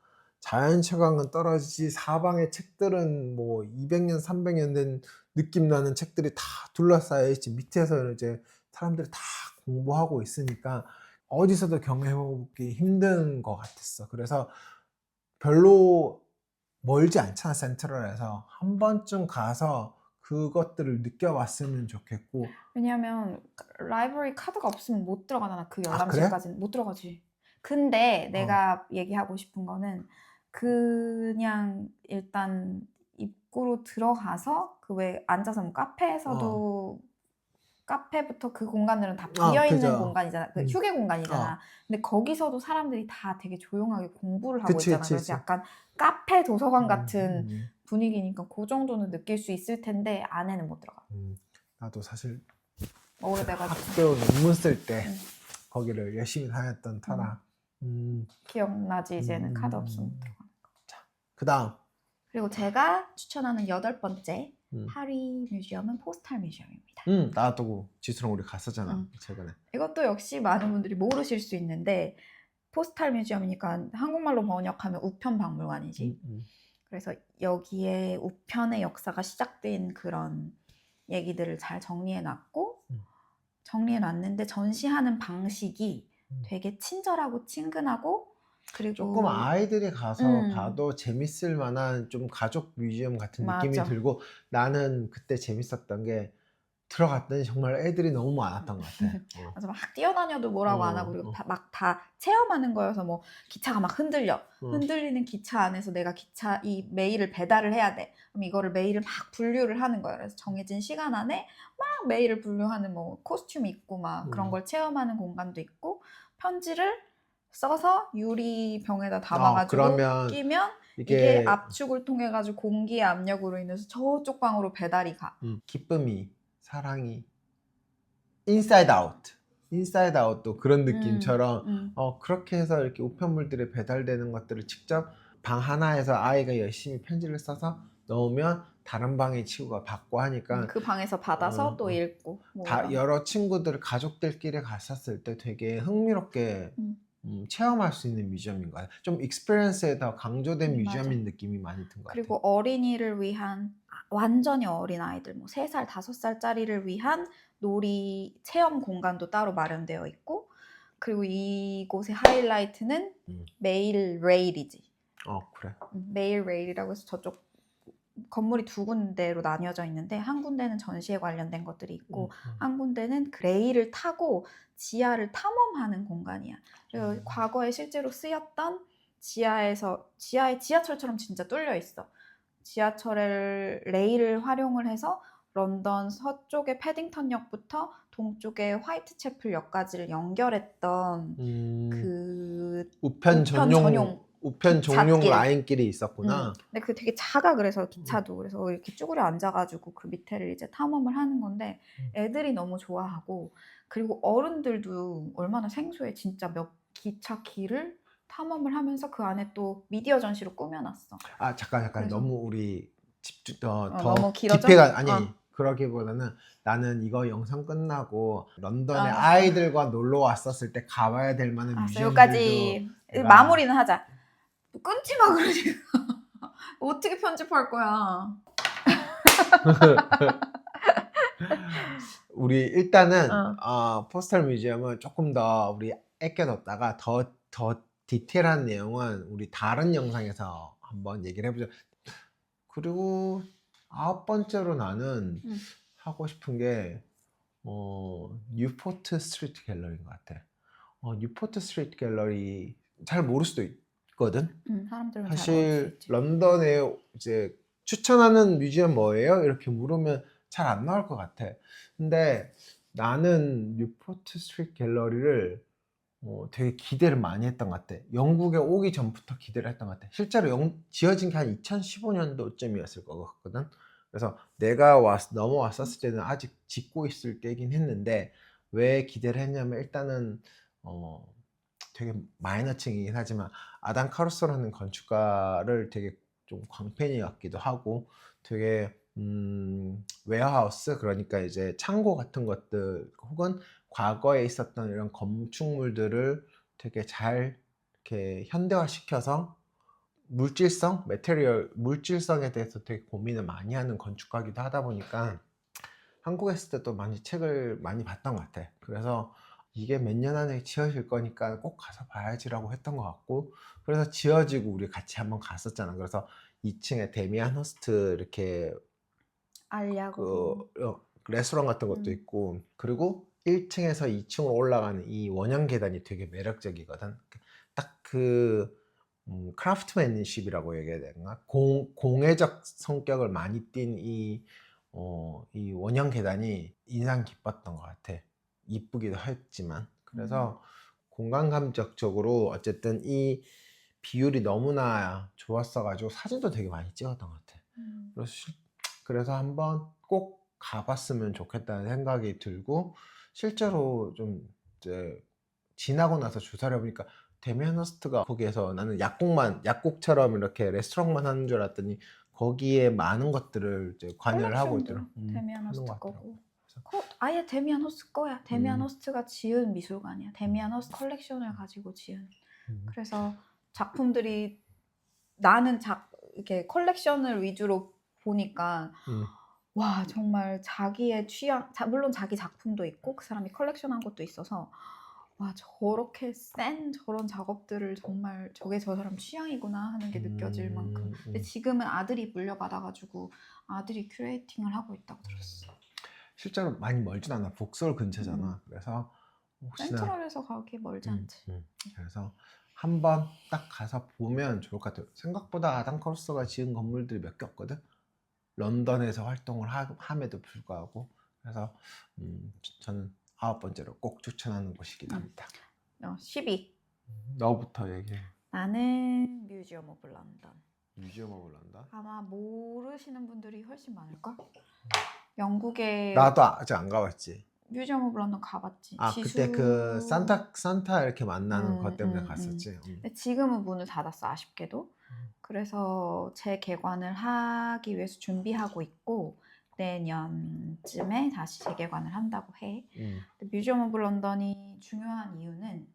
자연채광은 떨어지지 사방의 책들은 뭐 200년, 300년 된 느낌 나는 책들이 다 둘러싸여 있지. 밑에서 이제 사람들이 다 공부하고 있으니까 어디서도 경험해보기 힘든 것 같았어. 그래서 별로 멀지 않잖아, 센트럴에서. 한 번쯤 가서 그것들을 느껴봤으면 좋겠고. 왜냐하면 라이브러리 카드가 없으면 못 들어가잖아. 그 그래? 열람실까지는 못 들어가지. 근데 내가 얘기하고 싶은 거는 그냥 일단 입구로 들어가서 그 왜 앉아서 뭐 카페에서도 카페부터 그 공간들은 다 비어있는 그죠. 공간이잖아. 그 휴게 공간이잖아. 근데 거기서도 사람들이 다 되게 조용하게 공부를 하고 그치, 있잖아. 그치, 그래서 그치. 약간 카페 도서관 같은 분위기니까 그 정도는 느낄 수 있을 텐데 안에는 못 들어가. 나도 사실 오래돼가지고. 학교 논문 쓸 때 응. 거기를 열심히 다녔던 터라. 기억나지 이제는 카드 없으면 음. 들어가. 그 다음. 그리고 제가 추천하는 8번째 음. 파리 뮤지엄은 포스탈 뮤지엄입니다. 나도 지수랑 우리 갔었잖아 최근에. 이것도 역시 많은 분들이 모르실 수 있는데 포스탈 뮤지엄이니까 한국말로 번역하면 우편 박물관이지. 그래서 여기에 우편의 역사가 시작된 그런 얘기들을 잘 정리해놨고 정리해놨는데 전시하는 방식이 되게 친절하고 친근하고 그리고 조금 아이들이 가서 봐도 재밌을 만한 좀 가족 뮤지엄 같은 느낌이 맞아. 들고, 나는 그때 재밌었던 게 들어갔더니 정말 애들이 너무 많았던 것 같아. 맞아, 막 뛰어다녀도 뭐라고 안 하고 그리고 막 다 체험하는 거여서 뭐 기차가 막 흔들려. 흔들리는 기차 안에서 내가 기차 이 메일을 배달을 해야 돼. 그럼 이거를 메일을 막 분류를 하는 거야. 그래서 정해진 시간 안에 막 메일을 분류하는 뭐 코스튬 입고 막 그런 걸 체험하는 공간도 있고, 편지를 써서 유리병에다 담아가지고 그러면 끼면 이게 압축을 통해 가지고 공기의 압력으로 인해서 저쪽 방으로 배달이 가. 기쁨이, 사랑이, 인사이드 아웃. 인사이드 아웃도 그런 느낌처럼 그렇게 해서 이렇게 우편물들이 배달되는 것들을 직접 방 하나에서 아이가 열심히 편지를 써서 넣으면 다른 방의 친구가 받고 하니까 그 방에서 받아서 또 읽고 다 여러 친구들 가족들끼리 갔었을 때 되게 흥미롭게 체험할 수 있는 뮤지엄인 거야. 좀 익스피리언스에 더 강조된 뮤지엄인 느낌이 많이 든 것 같아. 그리고 어린이를 위한, 완전히 어린 아이들 뭐 3살, 5살짜리를 위한 놀이 체험 공간도 따로 마련되어 있고, 그리고 이곳의 하이라이트는 메일 레일이지. 그래. 메일 레일이라고 해서 저쪽 건물이 2군데로 나뉘어져 있는데 한 군데는 전시에 관련된 것들이 있고 한 군데는 그 레일을 타고 지하를 탐험하는 공간이야. 그리고 과거에 실제로 쓰였던 지하에 지하철처럼 진짜 뚫려 있어. 지하철의 레일을 활용을 해서 런던 서쪽의 패딩턴역부터 동쪽의 화이트채플역까지를 연결했던 그 우편 전용 기찻길. 라인길이 있었구나. 근데 그게 되게 작아. 그래서 기차도 그래서 이렇게 쭈그려 앉아가지고 그 밑에를 이제 탐험을 하는 건데 애들이 너무 좋아하고, 그리고 어른들도 얼마나 생소해. 진짜 몇 기차 길을 탐험을 하면서 그 안에 또 미디어 전시로 꾸며놨어. 잠깐 그래서 너무 우리 더 너무 길어져? 깊이가 아니 그러기보다는 나는 이거 영상 끝나고 런던에 아이들과 놀러 왔었을 때 가봐야 될 만한 뮤지엄들도 여기까지 마무리는 하자. 끊지 마 그러지. 어떻게 편집할 거야? 우리 일단은 포스탈 뮤지엄은 조금 더 우리 아껴뒀다가 더 디테일한 내용은 우리 다른 영상에서 한번 얘기를 해보자. 그리고 9번째로 나는 하고 싶은 게 뉴포트 스트리트 갤러리인 것 같아. 뉴포트 스트리트 갤러리 잘 모를 수도 있거든. 사람들은 사실 런던에 이제 추천하는 뮤지엄 뭐예요? 이렇게 물으면 잘 안 나올 것 같아. 근데 나는 뉴포트 스트리트 갤러리를 되게 기대를 많이 했던 것 같아. 영국에 오기 전부터 기대를 했던 것 같아. 실제로 지어진 게 한 2015년도쯤이었을 것 같거든. 그래서 내가 넘어왔었을 때는 아직 짓고 있을 때긴 했는데, 왜 기대를 했냐면 일단은 되게 마이너층이긴 하지만 아담 카루소라는 건축가를 되게 좀 광팬이었기도 하고, 되게 웨어하우스, 그러니까 이제 창고 같은 것들 혹은 과거에 있었던 이런 건축물들을 되게 잘 이렇게 현대화시켜서 물질성에 대해서 되게 고민을 많이 하는 건축가기도 하다 보니까 한국에 있을 때도 많이 책을 많이 봤던 것 같아. 그래서 이게 몇 년 안에 지어질 거니까 꼭 가서 봐야지라고 했던 것 같고, 그래서 지어지고 우리 같이 한번 갔었잖아. 그래서 2층에 데미안 호스트 이렇게 알약으로 레스토랑 같은 것도 있고, 그리고 1층에서 2층으로 올라가는 이 원형 계단이 되게 매력적이거든. 딱 그 크라프트맨십이라고 얘기해야 되나? 공예적 성격을 많이 띈 이 원형 계단이 인상 깊었던 것 같아. 이쁘기도 했지만. 그래서 공간 감각적으로 어쨌든 이 비율이 너무나 좋았어가지고 사진도 되게 많이 찍었던 것 같아. 그래서 한번 꼭 가봤으면 좋겠다는 생각이 들고 실제로 좀 이제 지나고 나서 조사를 해보니까 데미안 허스트가 거기에서 나는 약국처럼 이렇게 레스토랑만 하는 줄 알았더니 거기에 많은 것들을 이제 관여를 하고 있더라. 컬렉션도 데미안 하는 허스트 것 같더라고. 거고. 그래서 아예 데미안 허스트 거야. 데미안 음. 허스트가 지은 미술관이야. 데미안 허스트 컬렉션을 가지고 지은. 음. 그래서 작품들이 나는 이렇게 컬렉션을 위주로 보니까 음. 와 정말 자기의 취향, 물론 자기 작품도 있고 그 사람이 컬렉션한 것도 있어서 와 저렇게 센 저런 작업들을 정말 저게 저 사람 취향이구나 하는 게 느껴질 만큼. 근데 지금은 아들이 물려받아가지고 아들이 큐레이팅을 하고 있다고 들었어. 실제로 많이 멀진 않아. 북서울 근처잖아. 그래서 혹시나 센트럴에서 가기 멀지 않지. 그래서 한번 딱 가서 보면 좋을 것 같아요. 생각보다 아담 커스가 지은 건물들이 몇 개 없거든. 런던에서 활동을 함에도 불구하고. 그래서 저는 9번째로 꼭 추천하는 곳이긴 합니다. 12. 너부터 얘기해. 나는 뮤지엄 오브 런던. 뮤지엄 오브 런던? 아마 모르시는 분들이 훨씬 많을걸? 영국의 나도 아직 안 가봤지. 뮤지엄 오브 런던 가봤지. 아 그때 그 산타 이렇게 만나는 것 때문에 갔었지. 근데 지금은 문을 닫았어, 아쉽게도. 그래서 재개관을 하기 위해서 준비하고 있고 내년쯤에 다시 재개관을 한다고 해. 근데 뮤지엄 오브 런던이 중요한 이유는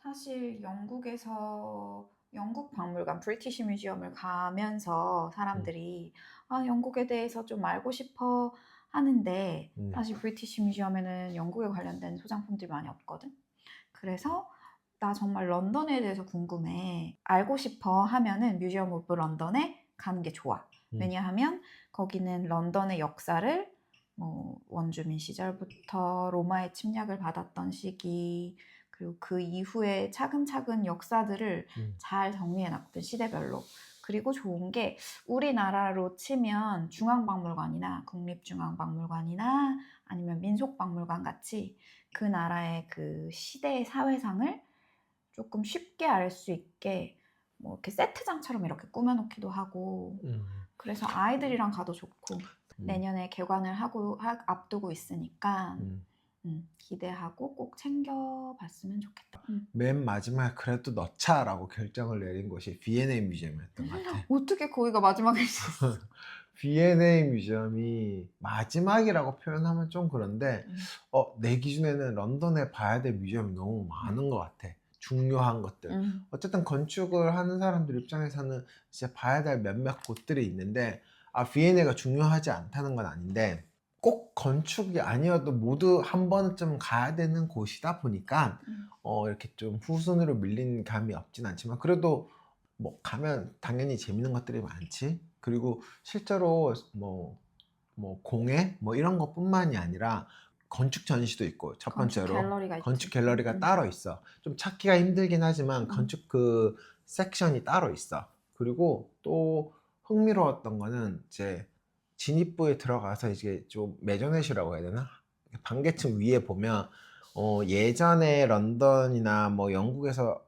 사실 영국에서 영국 박물관 브리티시 뮤지엄을 가면서 사람들이 아 영국에 대해서 좀 알고 싶어 하는데 사실 브리티시 뮤지엄에는 영국에 관련된 소장품들이 많이 없거든. 그래서 나 정말 런던에 대해서 궁금해, 알고 싶어 하면은 뮤지엄 오브 런던에 가는 게 좋아. 왜냐하면 거기는 런던의 역사를 뭐 원주민 시절부터 로마의 침략을 받았던 시기 그리고 그 이후에 차근차근 역사들을 잘 정리해놨거든, 시대별로. 그리고 좋은 게 우리나라로 치면 중앙박물관이나 국립중앙박물관이나 아니면 민속박물관 같이 그 나라의 그 시대의 사회상을 조금 쉽게 알 수 있게 뭐 이렇게 세트장처럼 이렇게 꾸며놓기도 하고 그래서 아이들이랑 가도 좋고 내년에 개관을 앞두고 있으니까 기대하고 꼭 챙겨봤으면 좋겠다. 맨 마지막에 그래도 넣자라고 결정을 내린 곳이 V&A 뮤지엄이었던 것 같아. 어떻게 거기가 마지막일 수 있어? V&A 뮤지엄이 마지막이라고 표현하면 좀 그런데 내 기준에는 런던에 봐야 될 뮤지엄이 너무 많은 것 같아. 중요한 것들. 어쨌든 건축을 하는 사람들 입장에서는 진짜 봐야 될 몇몇 곳들이 있는데 V&A가 중요하지 않다는 건 아닌데 꼭 건축이 아니어도 모두 한 번쯤 가야 되는 곳이다 보니까 이렇게 좀 후순위로 밀린 감이 없진 않지만 그래도 뭐 가면 당연히 재밌는 것들이 많지. 그리고 실제로 뭐 공예 뭐 이런 것뿐만이 아니라 건축 전시도 있고 첫 번째로 건축 갤러리가 따로 있어. 좀 찾기가 힘들긴 하지만 건축 그 섹션이 따로 있어. 그리고 또 흥미로웠던 거는 이제 진입부에 들어가서 이제 좀 메조넷이라고 해야 되나? 반개층 위에 보면 예전에 런던이나 뭐 영국에서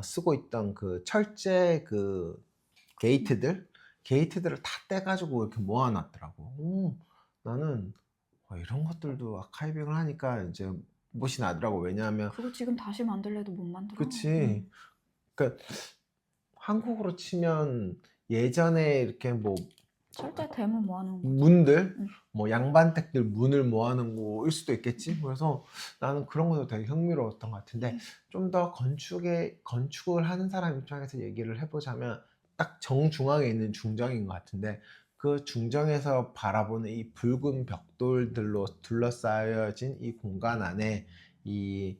쓰고 있던 그 철제 그 게이트들을 다 떼가지고 이렇게 모아놨더라고. 나는 이런 것들도 아카이빙을 하니까 이제 멋이 나더라고. 왜냐하면 그거 지금 다시 만들래도 못 만들어. 그치. 그러니까 한국으로 치면 예전에 이렇게 뭐 철제 대문 모아놓은 거. 문들, 뭐 양반택들 문을 모아놓은 거일 수도 있겠지. 그래서 나는 그런 것도 되게 흥미로웠던 것 같은데 좀 더 건축을 하는 사람 입장에서 얘기를 해보자면 딱 정중앙에 있는 중정인 것 같은데 그 중정에서 바라보는 이 붉은 벽돌들로 둘러싸여진 이 공간 안에 이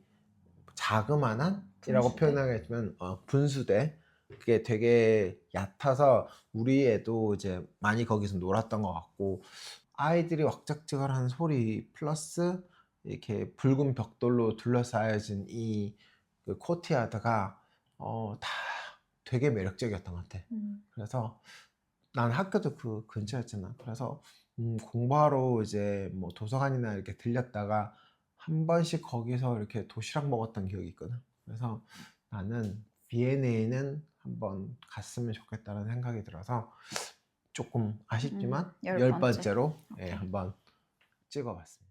자그마한이라고 표현하겠지만 분수대 그게 되게 얕아서 우리 애도 이제 많이 거기서 놀았던 것 같고 아이들이 왁작지껄하는 소리 플러스 이렇게 붉은 벽돌로 둘러싸여진 이 그 코트야드가 다 되게 매력적이었던 것 같아. 그래서 난 학교도 그 근처였잖아. 그래서 공부하러 이제 뭐 도서관이나 이렇게 들렸다가 한 번씩 거기서 이렇게 도시락 먹었던 기억이 있거든. 그래서 나는 V&A는 한번 갔으면 좋겠다는 생각이 들어서 조금 아쉽지만 10번째로 한번 찍어봤습니다.